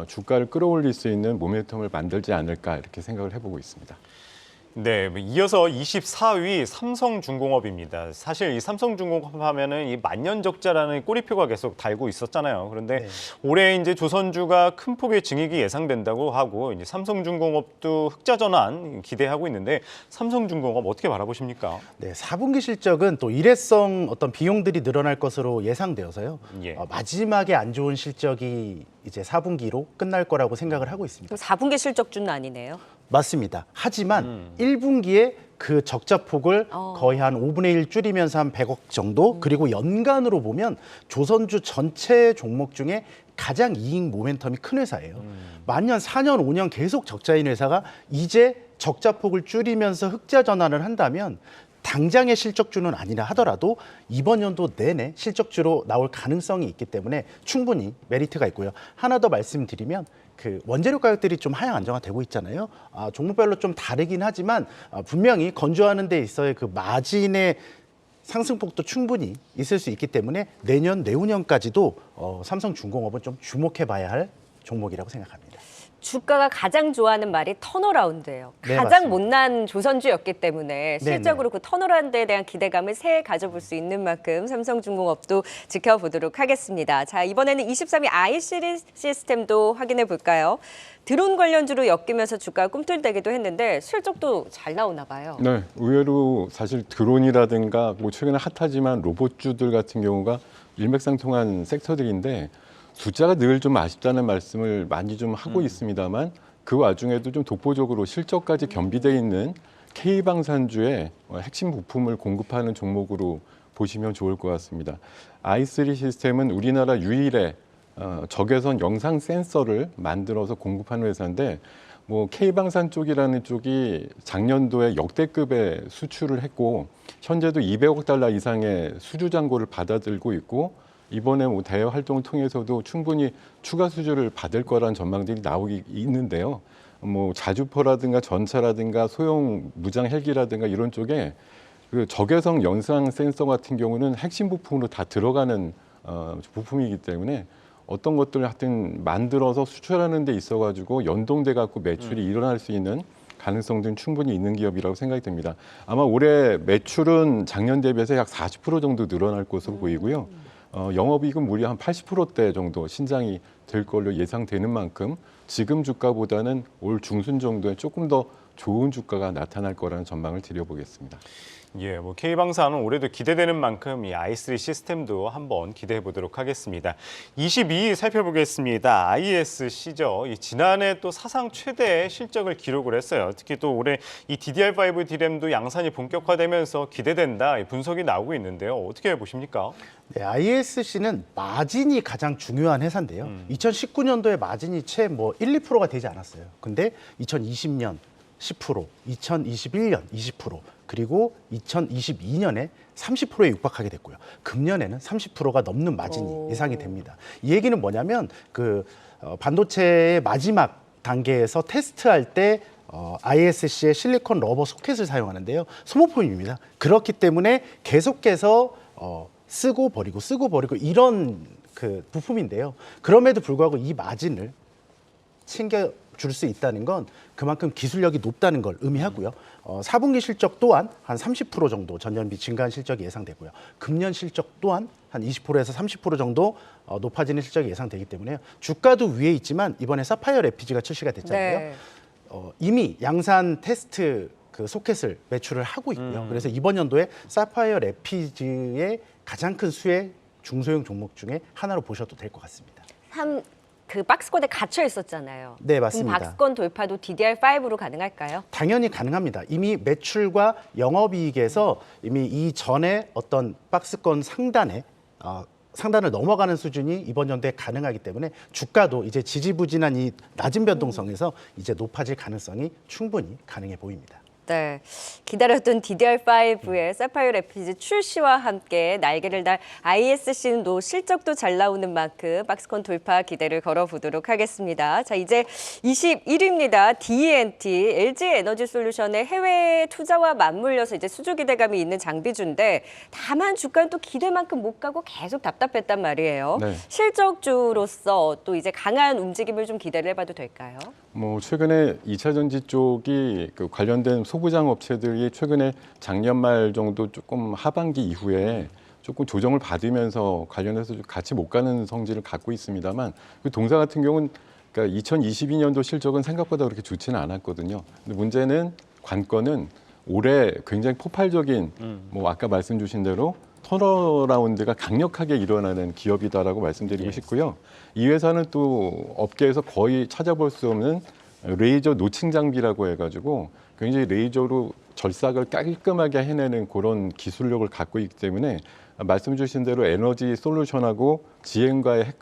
주가를 끌어올릴 수 있는 모멘텀을 만들지 않을까 이렇게 생각을 해보고 있습니다. 네, 이어서 24위 삼성중공업입니다. 사실 이 삼성중공업 하면은 이 만년적자라는 꼬리표가 계속 달고 있었잖아요. 그런데 네. 올해 이제 조선주가 큰 폭의 증액이 예상된다고 하고 이제 삼성중공업도 흑자 전환 기대하고 있는데 삼성중공업 어떻게 바라보십니까? 네, 4분기 실적은 또 일회성 어떤 비용들이 늘어날 것으로 예상되어서요. 예. 마지막에 안 좋은 실적이 이제 4분기로 끝날 거라고 생각을 하고 있습니다. 그럼 4분기 실적주는 아니네요. 맞습니다. 하지만 1분기에 그 적자 폭을 거의 한 5분의 1 줄이면서 한 100억 정도, 그리고 연간으로 보면 조선주 전체 종목 중에 가장 이익 모멘텀이 큰 회사예요. 만년 4년, 5년 계속 적자인 회사가 이제 적자 폭을 줄이면서 흑자 전환을 한다면 당장의 실적주는 아니라 하더라도 이번 연도 내내 실적주로 나올 가능성이 있기 때문에 충분히 메리트가 있고요. 하나 더 말씀드리면 그 원재료 가격들이 좀 하향 안정화되고 있잖아요. 종목별로 좀 다르긴 하지만 분명히 건조하는 데 있어의 그 마진의 상승폭도 충분히 있을 수 있기 때문에 내년, 내후년까지도 삼성중공업은 좀 주목해봐야 할 종목이라고 생각합니다. 주가가 가장 좋아하는 말이 턴어라운드예요. 네, 가장 맞습니다. 못난 조선주였기 때문에 실적으로 네. 그 턴어라운드에 대한 기대감을 새해 가져볼 수 있는 만큼 삼성중공업도 지켜보도록 하겠습니다. 자, 이번에는 23위 i 시스템도 확인해 볼까요? 드론 관련주로 엮이면서 주가가 꿈틀대기도 했는데 실적도 잘 나오나 봐요. 네, 의외로 사실 드론이라든가 뭐 최근에 핫하지만 로봇주들 같은 경우가 일맥상통한 섹터들인데 숫자가 늘 좀 아쉽다는 말씀을 많이 좀 하고 있습니다만 그 와중에도 좀 독보적으로 실적까지 겸비되어 있는 K방산주의 핵심 부품을 공급하는 종목으로 보시면 좋을 것 같습니다. i3 시스템은 우리나라 유일의 적외선 영상 센서를 만들어서 공급하는 회사인데 뭐 K방산 쪽이라는 쪽이 작년도에 역대급의 수출을 했고 현재도 200억 달러 이상의 수주 잔고를 받아들고 있고 이번에 뭐 대외 활동을 통해서도 충분히 추가 수주를 받을 거라는 전망들이 나오기 있는데요. 뭐 자주포라든가 전차라든가 소형 무장 헬기라든가 이런 쪽에 그 적외선 영상 센서 같은 경우는 핵심 부품으로 다 들어가는 부품이기 때문에 어떤 것들을 하여튼 만들어서 수출하는 데 있어가지고 연동돼 갖고 매출이 일어날 수 있는 가능성들은 충분히 있는 기업이라고 생각이 듭니다. 아마 올해 매출은 작년 대비해서 약 40% 정도 늘어날 것으로 보이고요. 영업이익은 무려 한 80%대 정도 신장이 될 걸로 예상되는 만큼 지금 주가보다는 올 중순 정도에 조금 더 좋은 주가가 나타날 거라는 전망을 드려보겠습니다. 예, 뭐 K방산은 올해도 기대되는 만큼 이 i3 시스템도 한번 기대해 보도록 하겠습니다. 22위 살펴보겠습니다. ISC죠. 지난해 또 사상 최대의 실적을 기록을 했어요. 특히 또 올해 이 DDR5 DRAM도 양산이 본격화되면서 기대된다 이 분석이 나오고 있는데요. 어떻게 보십니까? 네, ISC는 마진이 가장 중요한 회사인데요. 2019년도에 마진이 채 뭐 1, 2%가 되지 않았어요. 근데 2020년 10%, 2021년 20%, 그리고 2022년에 30%에 육박하게 됐고요. 금년에는 30%가 넘는 마진이 예상이 됩니다. 이 얘기는 뭐냐면 그 반도체의 마지막 단계에서 테스트할 때 ISC의 실리콘 러버 소켓을 사용하는데요. 소모품입니다. 그렇기 때문에 계속해서 쓰고 버리고 이런 그 부품인데요. 그럼에도 불구하고 이 마진을 챙겨줄 수 있다는 건 그만큼 기술력이 높다는 걸 의미하고요. 4분기 실적 또한 한 30% 정도 전년비 증가한 실적이 예상되고요. 금년 실적 또한 한 20%에서 30% 정도 높아지는 실적이 예상되기 때문에 주가도 위에 있지만 이번에 사파이어 래피즈가 출시가 됐잖아요. 네. 이미 양산 테스트 그 소켓을 매출을 하고 있고요. 그래서 이번 연도에 사파이어 래피즈의 가장 큰 수혜 중소형 종목 중에 하나로 보셔도 될 것 같습니다. 그 박스권에 갇혀 있었잖아요. 네, 맞습니다. 그럼 박스권 돌파도 DDR5로 가능할까요? 당연히 가능합니다. 이미 매출과 영업이익에서 이미 이전에 어떤 박스권 상단을 넘어가는 수준이 이번 연도에 가능하기 때문에 주가도 이제 지지부진한 이 낮은 변동성에서 이제 높아질 가능성이 충분히 가능해 보입니다. 네, 기다렸던 DDR5의 사파이어 래피즈 출시와 함께 날개를 달 ISC는 또 실적도 잘 나오는 만큼 박스권 돌파 기대를 걸어보도록 하겠습니다. 자, 이제 21위입니다. D&T, LG에너지솔루션의 해외 투자와 맞물려서 이제 수주 기대감이 있는 장비주인데 다만 주가는 또 기대만큼 못 가고 계속 답답했단 말이에요. 네. 실적주로서 또 이제 강한 움직임을 좀 기대를 해봐도 될까요? 뭐 최근에 2차 전지 쪽이 그 관련된 소부장 업체들이 최근에 작년 말 정도 조금 하반기 이후에 조금 조정을 받으면서 관련해서 좀 같이 못 가는 성질을 갖고 있습니다만 그 동사 같은 경우는 그러니까 2022년도 실적은 생각보다 그렇게 좋지는 않았거든요. 근데 문제는 관건은 올해 굉장히 폭발적인 뭐 아까 말씀 주신 대로 턴어라운드가 강력하게 일어나는 기업이다라고 말씀드리고 싶고요. 이 회사는 또 업계에서 거의 찾아볼 수 없는 레이저 노칭 장비라고 해가지고 굉장히 레이저로 절삭을 깔끔하게 해내는 그런 기술력을 갖고 있기 때문에 말씀 주신 대로 에너지 솔루션하고 지엠과의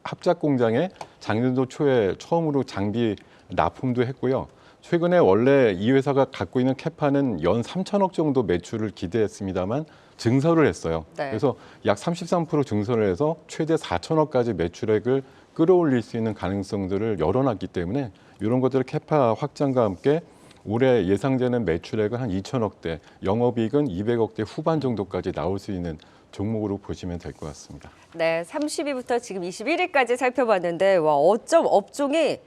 합작 공장에 작년도 초에 처음으로 장비 납품도 했고요. 최근에 원래 이 회사가 갖고 있는 캐파는 연 3천억 정도 매출을 기대했습니다만 증설을 했어요. 네. 그래서 약 33% 증설을 해서 최대 4천억까지 매출액을 끌어올릴 수 있는 가능성들을 열어놨기 때문에 이런 것들을 캐파 확장과 함께 올해 예상되는 매출액은 한 2천억대, 영업이익은 200억대 후반 정도까지 나올 수 있는 종목으로 보시면 될 것 같습니다. 네, 30위부터 지금 21위까지 살펴봤는데 와, 어쩜 업종이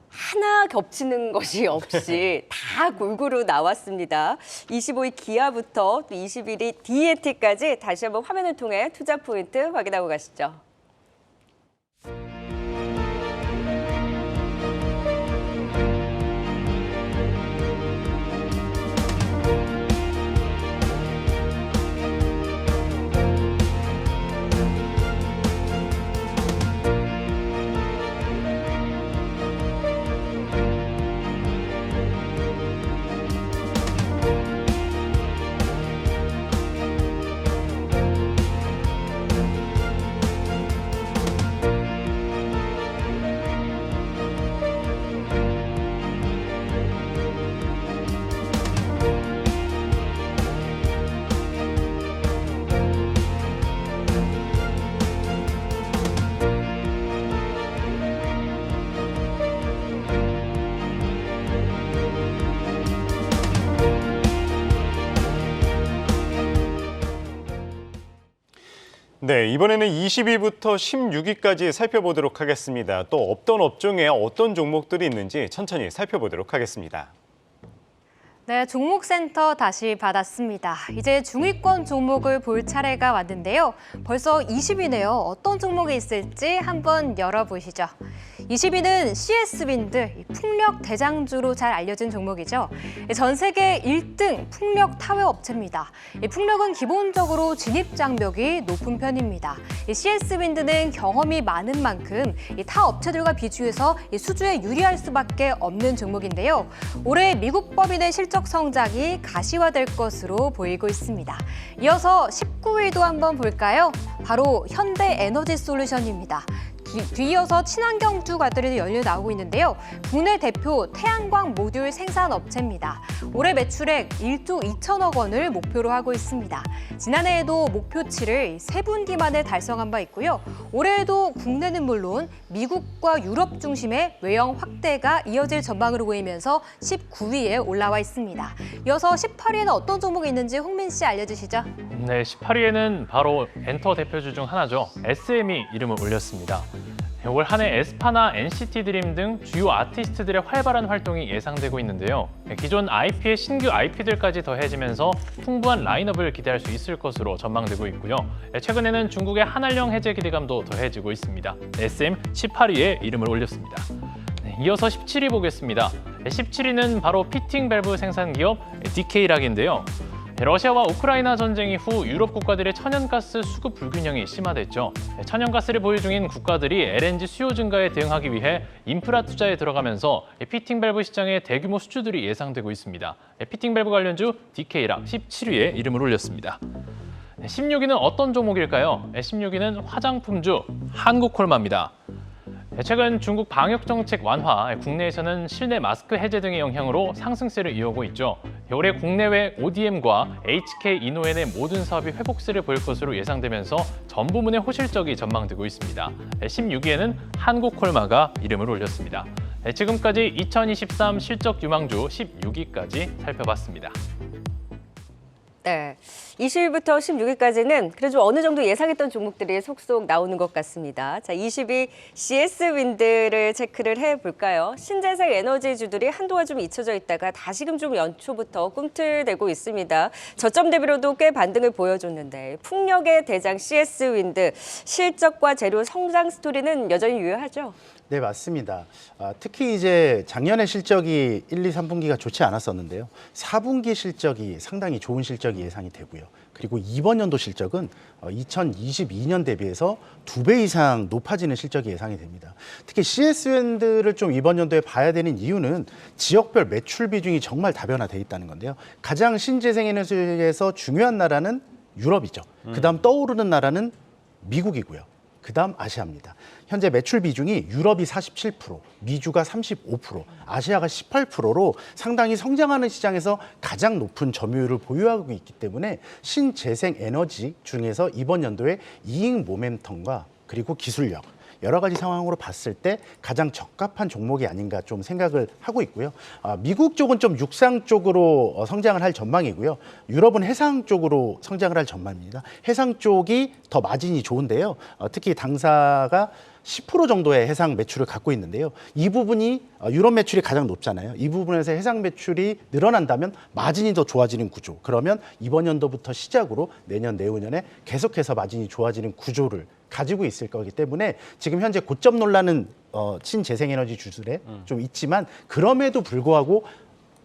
하나 겹치는 것이 없이 다 골고루 나왔습니다. 25위 기아부터 또 21위 D&T까지 다시 한번 화면을 통해 투자 포인트 확인하고 가시죠. 네, 이번에는 20위부터 16위까지 살펴보도록 하겠습니다. 또 어떤 업종에 어떤 종목들이 있는지 천천히 살펴보도록 하겠습니다. 네, 종목센터 다시 받았습니다. 이제 중위권 종목을 볼 차례가 왔는데요. 벌써 20위네요. 어떤 종목이 있을지 한번 열어보시죠. 20위는 CS윈드, 풍력 대장주로 잘 알려진 종목이죠. 전 세계 1등 풍력 타워 업체입니다. 풍력은 기본적으로 진입 장벽이 높은 편입니다. CS윈드는 경험이 많은 만큼 타 업체들과 비교해서 수주에 유리할 수밖에 없는 종목인데요. 올해 미국 법인의 실적 성장이 가시화될 것으로 보이고 있습니다. 이어서 19위도 한번 볼까요? 바로 현대에너지솔루션입니다. 뒤이어서 친환경 주가들이 열려 나오고 있는데요. 국내 대표 태양광 모듈 생산 업체입니다. 올해 매출액 1조 2천억 원을 목표로 하고 있습니다. 지난해에도 목표치를 3분기 만에 달성한 바 있고요. 올해에도 국내는 물론 미국과 유럽 중심의 외형 확대가 이어질 전망으로 보이면서 19위에 올라와 있습니다. 이어서 18위에는 어떤 종목이 있는지 홍민 씨 알려주시죠. 네, 18위에는 바로 엔터 대표주 중 하나죠. SM이 이름을 올렸습니다. 올 한 해 에스파나 NCT 드림 등 주요 아티스트들의 활발한 활동이 예상되고 있는데요. 기존 IP의 신규 IP들까지 더해지면서 풍부한 라인업을 기대할 수 있을 것으로 전망되고 있고요. 최근에는 중국의 한알령 해제 기대감도 더해지고 있습니다. SM 18위에 이름을 올렸습니다. 이어서 17위 보겠습니다. 17위는 바로 피팅 밸브 생산 기업 DK락인데요. 러시아와 우크라이나 전쟁 이후 유럽 국가들의 천연가스 수급 불균형이 심화됐죠. 천연가스를 보유 중인 국가들이 LNG 수요 증가에 대응하기 위해 인프라 투자에 들어가면서 피팅 밸브 시장의 대규모 수주들이 예상되고 있습니다. 피팅 밸브 관련주 DK락 17위에 이름을 올렸습니다. 16위는 어떤 종목일까요? 16위는 화장품주 한국콜마입니다. 최근 중국 방역 정책 완화, 국내에서는 실내 마스크 해제 등의 영향으로 상승세를 이어오고 있죠. 올해 국내외 ODM과 HK 이노엔의 모든 사업이 회복세를 보일 것으로 예상되면서 전 부문의 호실적이 전망되고 있습니다. 16위에는 한국콜마가 이름을 올렸습니다. 지금까지 2023 실적 유망주 16위까지 살펴봤습니다. 네, 20일부터 16일까지는 그래도 어느 정도 예상했던 종목들이 속속 나오는 것 같습니다. 자, 20위 CS 윈드를 체크를 해볼까요? 신재생 에너지주들이 한동안 좀 잊혀져 있다가 다시금 좀 연초부터 꿈틀대고 있습니다. 저점 대비로도 꽤 반등을 보여줬는데 풍력의 대장 CS 윈드 실적과 재료 성장 스토리는 여전히 유효하죠? 네, 맞습니다. 특히 이제 작년에 실적이 1, 2, 3분기가 좋지 않았었는데요. 4분기 실적이 상당히 좋은 실적이 예상이 되고요. 그리고 이번 연도 실적은 2022년 대비해서 2배 이상 높아지는 실적이 예상이 됩니다. 특히 CS밴드를 좀 이번 연도에 봐야 되는 이유는 지역별 매출 비중이 정말 다변화돼 있다는 건데요. 가장 신재생에너지에서 중요한 나라는 유럽이죠. 그다음 떠오르는 나라는 미국이고요. 그다음 아시아입니다. 현재 매출 비중이 유럽이 47%, 미주가 35%, 아시아가 18%로 상당히 성장하는 시장에서 가장 높은 점유율을 보유하고 있기 때문에 신재생 에너지 중에서 이번 연도에 이익 모멘텀과 그리고 기술력 여러 가지 상황으로 봤을 때 가장 적합한 종목이 아닌가 좀 생각을 하고 있고요. 미국 쪽은 좀 육상 쪽으로 성장을 할 전망이고요. 유럽은 해상 쪽으로 성장을 할 전망입니다. 해상 쪽이 더 마진이 좋은데요. 특히 당사가 10% 정도의 해상 매출을 갖고 있는데요. 이 부분이 유럽 매출이 가장 높잖아요. 이 부분에서 해상 매출이 늘어난다면 마진이 더 좋아지는 구조. 그러면 이번 연도부터 시작으로 내년, 내후년에 계속해서 마진이 좋아지는 구조를 가지고 있을 거기 때문에 지금 현재 고점 논란은 신재생에너지 주술에 좀 있지만 그럼에도 불구하고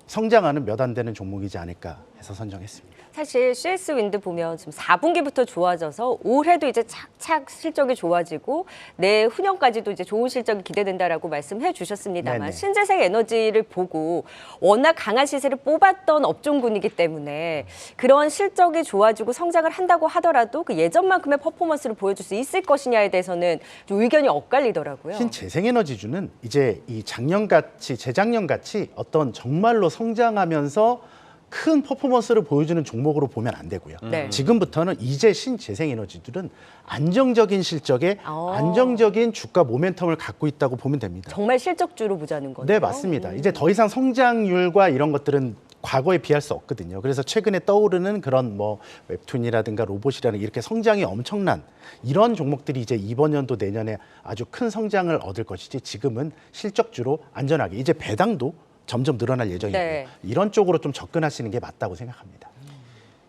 성장하는 몇 안 되는 종목이지 않을까 해서 선정했습니다. 사실 CS 윈드 보면 지금 4분기부터 좋아져서 올해도 이제 착착 실적이 좋아지고 내후년까지도 이제 좋은 실적이 기대된다라고 말씀해 주셨습니다만 네네. 신재생 에너지를 보고 워낙 강한 시세를 뽑았던 업종군이기 때문에 그런 실적이 좋아지고 성장을 한다고 하더라도 그 예전만큼의 퍼포먼스를 보여줄 수 있을 것이냐에 대해서는 좀 의견이 엇갈리더라고요. 신재생에너지주는 이제 이 작년같이 재작년같이 어떤 정말로 성장하면서 큰 퍼포먼스를 보여주는 종목으로 보면 안 되고요. 네. 지금부터는 이제 신재생에너지들은 안정적인 실적에 아. 안정적인 주가 모멘텀을 갖고 있다고 보면 됩니다. 정말 실적주로 보자는 거죠. 네, 맞습니다. 이제 더 이상 성장률과 이런 것들은 과거에 비할 수 없거든요. 그래서 최근에 떠오르는 그런 뭐 웹툰이라든가 로봇이라는 이렇게 성장이 엄청난 이런 종목들이 이제 이번 연도 내년에 아주 큰 성장을 얻을 것이지 지금은 실적주로 안전하게 이제 배당도 점점 늘어날 예정이고요. 네. 이런 쪽으로 좀 접근하시는 게 맞다고 생각합니다.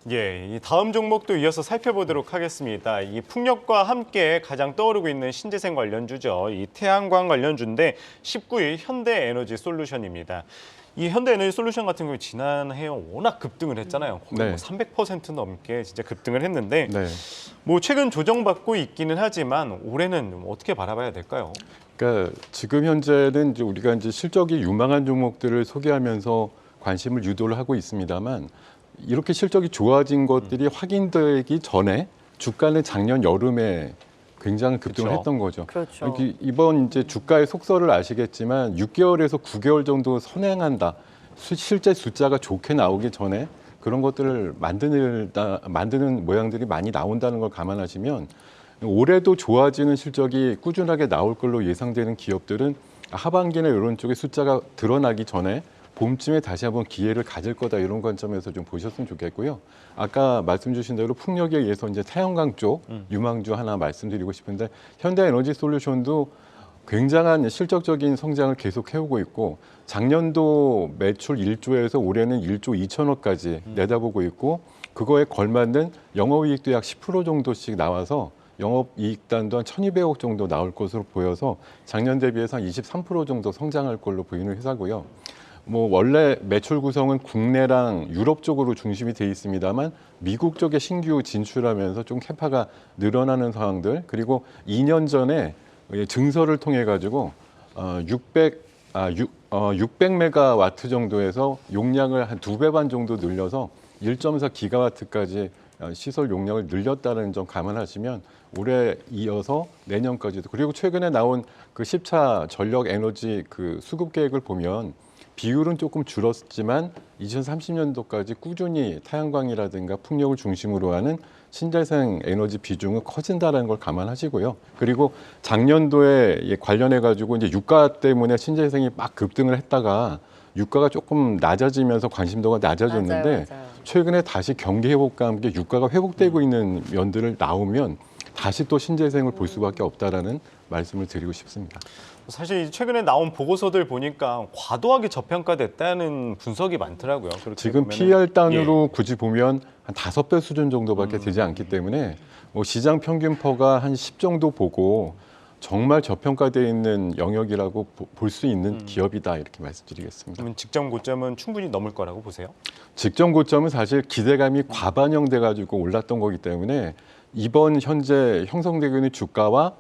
예, 이 다음 종목도 이어서 살펴보도록 하겠습니다. 이 풍력과 함께 가장 떠오르고 있는 신재생 관련주죠. 이 태양광 관련주인데 19위 현대에너지 솔루션입니다. 이 현대에너지 솔루션 같은 경우 지난해 워낙 급등을 했잖아요. 거의 네. 뭐 300% 넘게 진짜 급등을 했는데 네. 뭐 최근 조정받고 있기는 하지만 올해는 어떻게 바라봐야 될까요? 그러니까 지금 현재는 이제 우리가 이제 실적이 유망한 종목들을 소개하면서 관심을 유도를 하고 있습니다만 이렇게 실적이 좋아진 것들이 확인되기 전에 주가는 작년 여름에 굉장히 급등을 그렇죠. 했던 거죠. 그렇죠. 여기 이번 이제 주가의 속설을 아시겠지만 6개월에서 9개월 정도 선행한다. 실제 숫자가 좋게 나오기 전에 그런 것들을 만드는 모양들이 많이 나온다는 걸 감안하시면 올해도 좋아지는 실적이 꾸준하게 나올 걸로 예상되는 기업들은 하반기나 이런 쪽에 숫자가 드러나기 전에 봄쯤에 다시 한번 기회를 가질 거다 이런 관점에서 좀 보셨으면 좋겠고요. 아까 말씀 주신 대로 풍력에 의해서 이제 태양광 쪽 유망주 하나 말씀드리고 싶은데 현대에너지 솔루션도 굉장한 실적적인 성장을 계속 해오고 있고 작년도 매출 1조에서 올해는 1조 2천억까지 내다보고 있고 그거에 걸맞는 영업이익도 약 10% 정도씩 나와서 영업이익단도 한 1,200억 정도 나올 것으로 보여서 작년 대비해서 한 23% 정도 성장할 걸로 보이는 회사고요. 뭐 원래 매출 구성은 국내랑 유럽 쪽으로 중심이 돼 있습니다만 미국 쪽에 신규 진출하면서 좀 캐파가 늘어나는 상황들 그리고 2년 전에 증설을 통해 가지고 600메가와트 정도에서 용량을 한 2배 반 정도 늘려서 1.4 기가와트까지 시설 용량을 늘렸다는 점 감안하시면 올해 이어서 내년까지도 그리고 최근에 나온 그 10차 전력 에너지 그 수급 계획을 보면 비율은 조금 줄었지만 2030년도까지 꾸준히 태양광이라든가 풍력을 중심으로 하는 신재생 에너지 비중은 커진다는 걸 감안하시고요. 그리고 작년도에 관련해 가지고 이제 유가 때문에 신재생이 막 급등을 했다가 유가가 조금 낮아지면서 관심도가 낮아졌는데 맞아요. 최근에 다시 경기 회복과 함께 유가가 회복되고 있는 면들을 나오면 다시 또 신재생을 볼 수밖에 없다라는 말씀을 드리고 싶습니다. 사실 최근에 나온 보고서들 보니까 과도하게 저평가됐다는 분석이 많더라고요. 그렇게 지금 보면은, PER 단으로 굳이 보면 한 5배 수준 정도밖에 되지 않기 때문에 뭐 시장 평균 퍼가 한 10 정도 보고 정말 저평가되어 있는 영역이라고 볼 수 있는 기업이다 이렇게 말씀드리겠습니다. 그러면 직전 고점은 충분히 넘을 거라고 보세요? 직전 고점은 사실 기대감이 과반영돼 가지고 올랐던 거기 때문에 이번 현재 형성되고 있는 주가와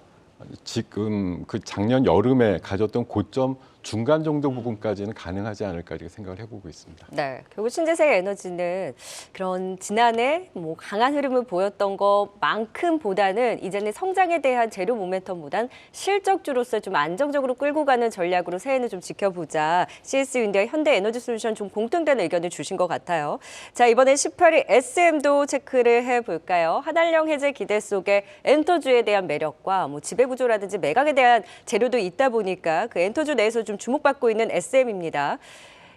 지금 그 작년 여름에 가졌던 고점 중간 정도 부분까지는 가능하지 않을까 이렇게 생각을 해보고 있습니다. 네, 결국 신재생 에너지는 그런 지난해 뭐 강한 흐름을 보였던 것만큼보다는 이제는 성장에 대한 재료 모멘텀보단 실적주로서 좀 안정적으로 끌고 가는 전략으로 새해는 좀 지켜보자. CS윈드와 현대에너지솔루션 좀 공통된 의견을 주신 것 같아요. 자, 이번엔 18위 SM도 체크를 해볼까요? 한한령 해제 기대 속에 엔터주에 대한 매력과 뭐 지배구조라든지 매각에 대한 재료도 있다 보니까 그 엔터주 내에서 좀 주목받고 있는 SM입니다.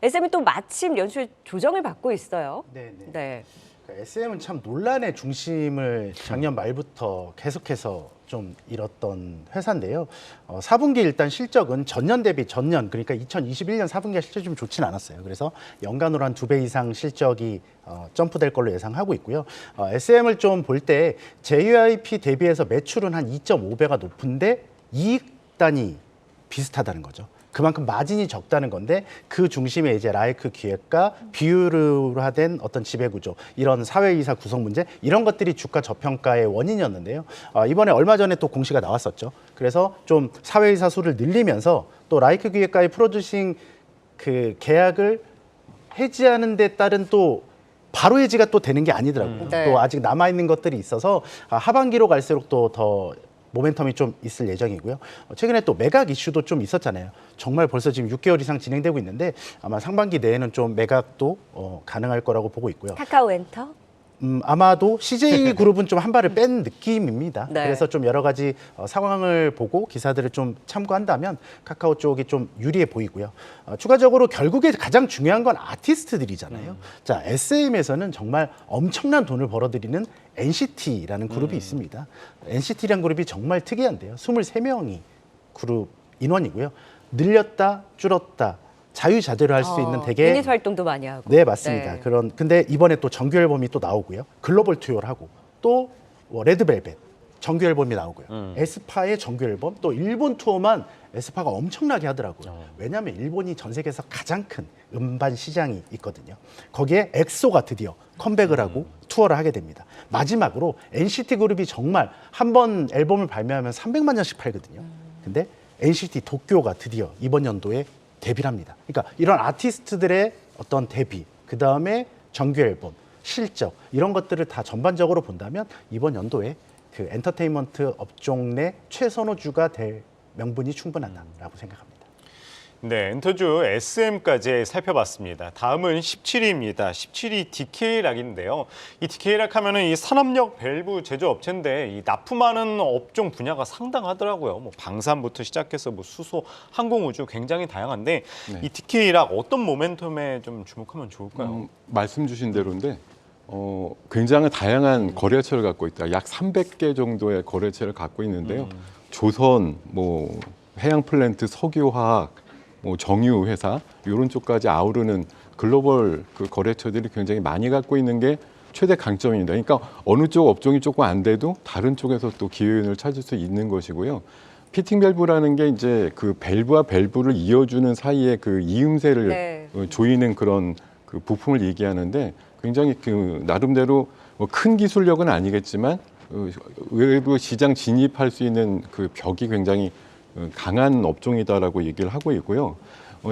SM이 또 마침 연초에 조정을 받고 있어요. 네. SM은 참 논란의 중심을 작년 말부터 계속해서 좀 잃었던 회사인데요. 4분기 일단 실적은 전년 대비 전년, 그러니까 2021년 4분기가 실적이 좀 좋진 않았어요. 그래서 연간으로 한 2배 이상 실적이 점프될 걸로 예상하고 있고요. SM을 좀 볼 때 JYP 대비해서 매출은 한 2.5배가 높은데 이익 단위 비슷하다는 거죠. 그만큼 마진이 적다는 건데 그 중심에 이제 라이크 기획과 비율화된 어떤 지배구조, 이런 사회이사 구성 문제, 이런 것들이 주가 저평가의 원인이었는데요. 이번에 얼마 전에 또 공시가 나왔었죠. 그래서 좀 사회이사 수를 늘리면서 또 라이크 기획과의 프로듀싱 그 계약을 해지하는 데 따른 또 바로 해지가 또 되는 게 아니더라고요. 네. 또 아직 남아있는 것들이 있어서 하반기로 갈수록 또 더 모멘텀이 좀 있을 예정이고요. 최근에 또 매각 이슈도 좀 있었잖아요. 정말 벌써 지금 6개월 이상 진행되고 있는데 아마 상반기 내에는 좀 매각도 가능할 거라고 보고 있고요. 카카오엔터? 아마도 CJ 그룹은 좀 한 발을 뺀 느낌입니다. 네. 그래서 좀 여러 가지 상황을 보고 기사들을 좀 참고한다면 카카오 쪽이 좀 유리해 보이고요. 추가적으로 결국에 가장 중요한 건 아티스트들이잖아요. 자, SM에서는 정말 엄청난 돈을 벌어들이는 NCT라는 그룹이 있습니다. NCT라는 그룹이 정말 특이한데요. 23명이 그룹 인원이고요. 늘렸다, 줄었다, 자유자재로 할 수 있는 되게 유닛 활동도 많이 하고. 네, 맞습니다. 네. 근데 이번에 또 정규 앨범이 또 나오고요. 글로벌 투어를 하고 또 레드벨벳 정규 앨범이 나오고요. 에스파의 정규 앨범, 또 일본 투어만 에스파가 엄청나게 하더라고요. 왜냐하면 일본이 전 세계에서 가장 큰 음반 시장이 있거든요. 거기에 엑소가 드디어 컴백을 하고 투어를 하게 됩니다. 마지막으로 NCT 그룹이 정말 한 번 앨범을 발매하면 300만 장씩 팔거든요. 근데 NCT 도쿄가 드디어 이번 연도에 데뷔를 합니다. 그러니까 이런 아티스트들의 어떤 데뷔, 그 다음에 정규 앨범, 실적, 이런 것들을 다 전반적으로 본다면 이번 연도에 그 엔터테인먼트 업종 내 최선호주가 될 명분이 충분하다라고 생각합니다. 네, 엔터주 SM까지 살펴봤습니다. 다음은 17위입니다. 17위 DK락인데요. 이 DK락 하면은 이 산업력 밸브 제조업체인데 이 납품하는 업종 분야가 상당하더라고요. 뭐 방산부터 시작해서 뭐 수소, 항공우주 굉장히 다양한데 네. 이 DK락 어떤 모멘텀에 좀 주목하면 좋을까요? 말씀 주신 대로인데 굉장히 다양한 거래처를 갖고 있다. 약 300개 정도의 거래처를 갖고 있는데요. 조선, 뭐 해양 플랜트, 석유화학, 뭐 정유 회사 이런 쪽까지 아우르는 글로벌 그 거래처들이 굉장히 많이 갖고 있는 게 최대 강점입니다. 그러니까 어느 쪽 업종이 조금 안 돼도 다른 쪽에서 또 기회를 찾을 수 있는 것이고요. 피팅 밸브라는 게 이제 그 밸브와 밸브를 이어주는 사이에 그 이음새를 네. 조이는 그런 그 부품을 얘기하는데 굉장히 그 나름대로 뭐 큰 기술력은 아니겠지만 외부 시장 진입할 수 있는 그 벽이 굉장히 강한 업종이다라고 얘기를 하고 있고요.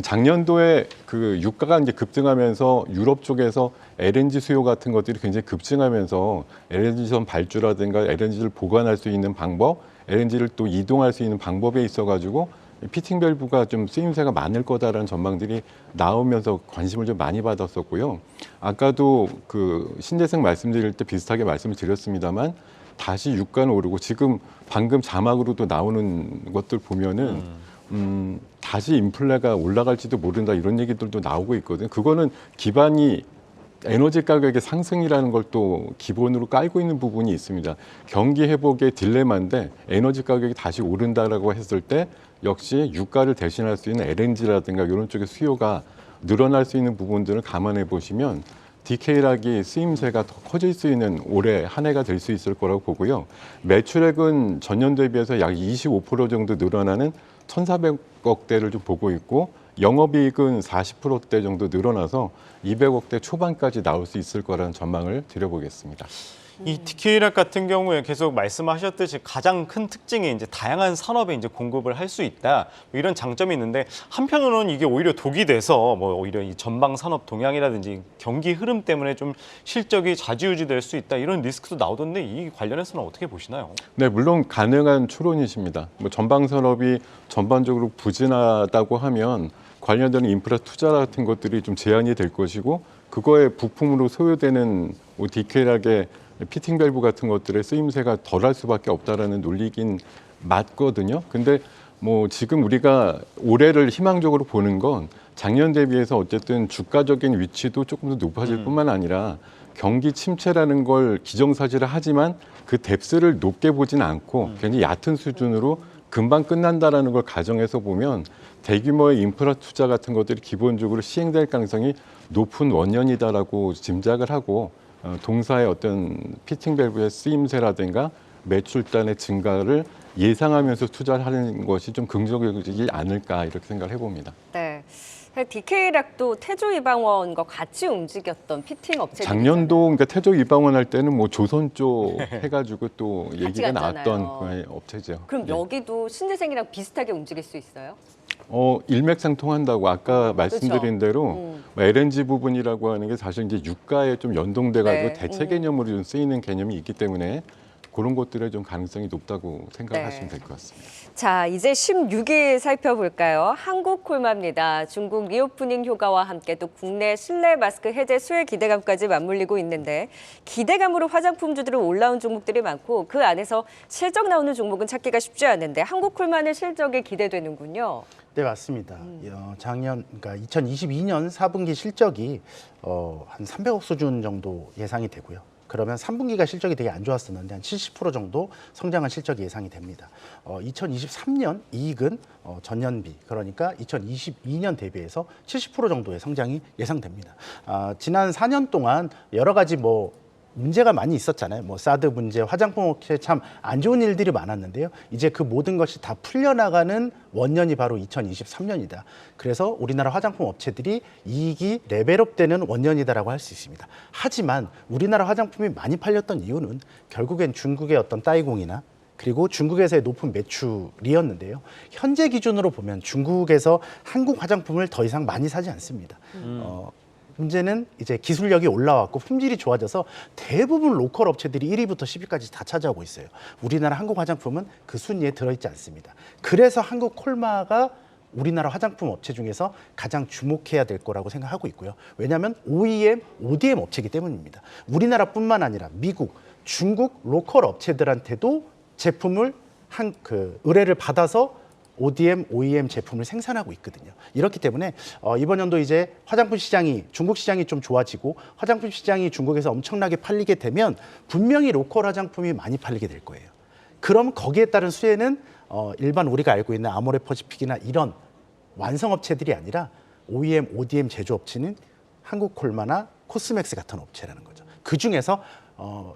작년도에 그 유가가 이제 급등하면서 유럽 쪽에서 LNG 수요 같은 것들이 굉장히 급증하면서 LNG선 발주라든가 LNG를 보관할 수 있는 방법, LNG를 또 이동할 수 있는 방법에 있어가지고 피팅 밸브가 좀 쓰임새가 많을 거다라는 전망들이 나오면서 관심을 좀 많이 받았었고요. 아까도 그 신재생 말씀드릴 때 비슷하게 말씀을 드렸습니다만 다시 유가는 오르고 지금 방금 자막으로도 나오는 것들 보면은 다시 인플레가 올라갈지도 모른다 이런 얘기들도 나오고 있거든요. 그거는 기반이 에너지 가격의 상승이라는 걸 또 기본으로 깔고 있는 부분이 있습니다. 경기 회복의 딜레마인데 에너지 가격이 다시 오른다라고 했을 때 역시 유가를 대신할 수 있는 LNG라든가 이런 쪽의 수요가 늘어날 수 있는 부분들을 감안해 보시면 디케이락이 쓰임새가 더 커질 수 있는 올해 한 해가 될 수 있을 거라고 보고요. 매출액은 전년 대비해서 약 25% 정도 늘어나는 1,400억대를 좀 보고 있고 영업이익은 40%대 정도 늘어나서 200억대 초반까지 나올 수 있을 거라는 전망을 드려보겠습니다. 이 디케이락 같은 경우에 계속 말씀하셨듯이 가장 큰 특징이 이제 다양한 산업에 이제 공급을 할 수 있다 뭐 이런 장점이 있는데 한편으로는 이게 오히려 독이 돼서 뭐 오히려 이 전방 산업 동향이라든지 경기 흐름 때문에 좀 실적이 좌지우지될 수 있다 이런 리스크도 나오던데 이 관련해서는 어떻게 보시나요? 네, 물론 가능한 추론이십니다. 뭐 전방 산업이 전반적으로 부진하다고 하면 관련되는 인프라 투자 같은 것들이 좀 제한이 될 것이고 그거에 부품으로 소요되는 디케이락의 피팅 밸브 같은 것들의 쓰임새가 덜할 수밖에 없다라는 논리긴 맞거든요. 근데 뭐 지금 우리가 올해를 희망적으로 보는 건 작년 대비해서 어쨌든 주가적인 위치도 조금 더 높아질 뿐만 아니라 경기 침체라는 걸 기정사실을 하지만 그 뎁스를 높게 보진 않고 굉장히 얕은 수준으로 금방 끝난다라는 걸 가정해서 보면 대규모의 인프라 투자 같은 것들이 기본적으로 시행될 가능성이 높은 원년이다라고 짐작을 하고 동사의 어떤 피팅 밸브의 쓰임새라든가 매출단의 증가를 예상하면서 투자를 하는 것이 좀 긍정적이지 않을까 이렇게 생각을 해봅니다. 네. 디케이락도 태조 이방원과 같이 움직였던 피팅 업체들. 작년도 그러니까 태조 이방원 할 때는 뭐 조선조 해가지고 또 얘기가 갔잖아요. 나왔던 업체죠. 그럼 네. 여기도 신재생이랑 비슷하게 움직일 수 있어요? 일맥상통한다고 아까 말씀드린 대로 뭐 LNG 부분이라고 하는 게 사실 이제 유가에 좀 연동돼가지고 네. 대체 개념으로 좀 쓰이는 개념이 있기 때문에 그런 것들에 좀 가능성이 높다고 생각하시면 네. 될 것 같습니다. 자, 이제 16위 살펴볼까요? 한국콜마입니다. 중국 리오프닝 효과와 함께 또 국내 실내 마스크 해제 수혜 기대감까지 맞물리고 있는데 기대감으로 화장품주들은 올라온 종목들이 많고 그 안에서 실적 나오는 종목은 찾기가 쉽지 않은데 한국콜마는 실적이 기대되는군요. 네, 맞습니다. 작년, 그러니까 2022년 4분기 실적이 한 300억 수준 정도 예상이 되고요. 그러면 3분기가 실적이 되게 안 좋았었는데 한 70% 정도 성장한 실적이 예상이 됩니다. 2023년 이익은 전년비, 그러니까 2022년 대비해서 70% 정도의 성장이 예상됩니다. 지난 4년 동안 여러 가지 문제가 많이 있었잖아요. 사드 문제, 화장품 업체 참 안 좋은 일들이 많았는데요. 이제 그 모든 것이 다 풀려나가는 원년이 바로 2023년이다. 그래서 우리나라 화장품 업체들이 이익이 레벨업되는 원년이다라고 할 수 있습니다. 하지만 우리나라 화장품이 많이 팔렸던 이유는 결국엔 중국의 어떤 따이공이나 그리고 중국에서의 높은 매출이었는데요. 현재 기준으로 보면 중국에서 한국 화장품을 더 이상 많이 사지 않습니다. 문제는 이제 기술력이 올라왔고 품질이 좋아져서 대부분 로컬 업체들이 1위부터 10위까지 다 차지하고 있어요. 우리나라 한국 화장품은 그 순위에 들어있지 않습니다. 그래서 한국 콜마가 우리나라 화장품 업체 중에서 가장 주목해야 될 거라고 생각하고 있고요. 왜냐하면 OEM, ODM 업체이기 때문입니다. 우리나라뿐만 아니라 미국, 중국 로컬 업체들한테도 제품을 의뢰를 받아서 ODM, OEM 제품을 생산하고 있거든요. 이렇기 때문에 이번 연도 이제 화장품 시장이 중국 시장이 좀 좋아지고 화장품 시장이 중국에서 엄청나게 팔리게 되면 분명히 로컬 화장품이 많이 팔리게 될 거예요. 그럼 거기에 따른 수혜는 일반 우리가 알고 있는 아모레퍼시픽이나 이런 완성업체들이 아니라 OEM, ODM 제조업체는 한국콜마나 코스맥스 같은 업체라는 거죠. 그중에서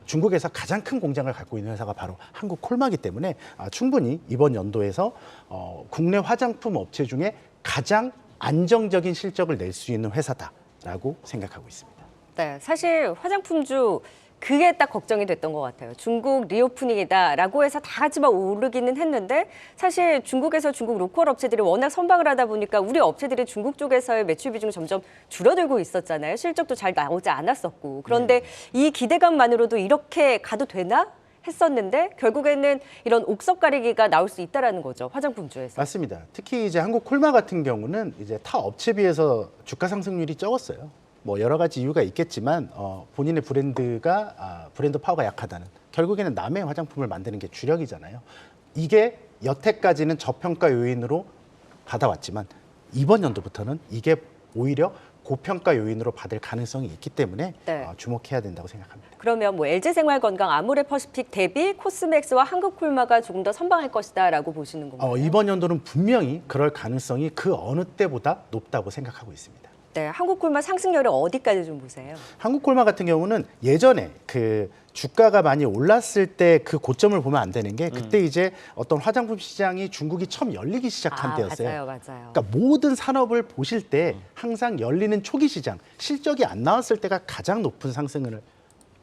중국에서 가장 큰 공장을 갖고 있는 회사가 바로 한국콜마이기 때문에 충분히 이번 연도에서 국내 화장품 업체 중에 가장 안정적인 실적을 낼 수 있는 회사다라고 생각하고 있습니다. 네, 사실 화장품주 그게 딱 걱정이 됐던 것 같아요. 중국 리오프닝이다라고 해서 다 같이 막 오르기는 했는데 사실 중국에서 중국 로컬 업체들이 워낙 선방을 하다 보니까 우리 업체들이 중국 쪽에서의 매출 비중이 점점 줄어들고 있었잖아요. 실적도 잘 나오지 않았었고. 그런데 이 기대감만으로도 이렇게 가도 되나? 했었는데 결국에는 이런 옥석 가리기가 나올 수 있다라는 거죠. 화장품주에서. 맞습니다. 특히 이제 한국콜마 같은 경우는 이제 타 업체 비해서 주가 상승률이 적었어요. 여러 가지 이유가 있겠지만 본인의 브랜드가 브랜드 파워가 약하다는, 결국에는 남의 화장품을 만드는 게 주력이잖아요. 이게 여태까지는 저평가 요인으로 받아왔지만 이번 연도부터는 이게 오히려 고평가 요인으로 받을 가능성이 있기 때문에 네. 주목해야 된다고 생각합니다. 그러면 뭐 LG생활건강, 아모레퍼시픽 대비 코스맥스와 한국콜마가 조금 더 선방할 것이다라고 보시는 건가요? 이번 연도는 분명히 그럴 가능성이 그 어느 때보다 높다고 생각하고 있습니다. 네, 한국콜마 상승률을 어디까지 좀 보세요? 한국콜마 같은 경우는 예전에 그 주가가 많이 올랐을 때 그 고점을 보면 안 되는 게 그때 이제 어떤 화장품 시장이 중국이 처음 열리기 시작한 때였어요. 맞아요. 그러니까 모든 산업을 보실 때 항상 열리는 초기 시장, 실적이 안 나왔을 때가 가장 높은 상승을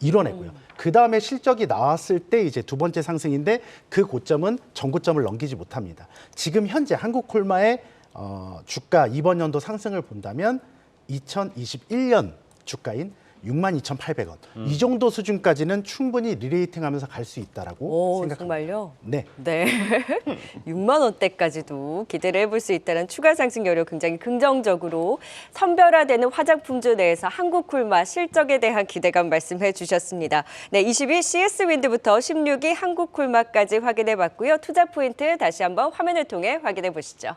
이뤄내고요. 그 다음에 실적이 나왔을 때 이제 두 번째 상승인데 그 고점은 전고점을 넘기지 못합니다. 지금 현재 한국콜마의 주가 이번 연도 상승을 본다면 2021년 주가인 62,800원. 이 정도 수준까지는 충분히 리레이팅하면서 갈 수 있다라고 오, 생각합니다. 정말요? 네. 네. 6만 원대까지도 기대를 해볼 수 있다는 추가 상승 여력 굉장히 긍정적으로 선별화되는 화장품주 내에서 한국콜마 실적에 대한 기대감 말씀해 주셨습니다. 네, 20일 CS윈드부터 16위 한국콜마까지 확인해 봤고요. 투자 포인트 다시 한번 화면을 통해 확인해 보시죠.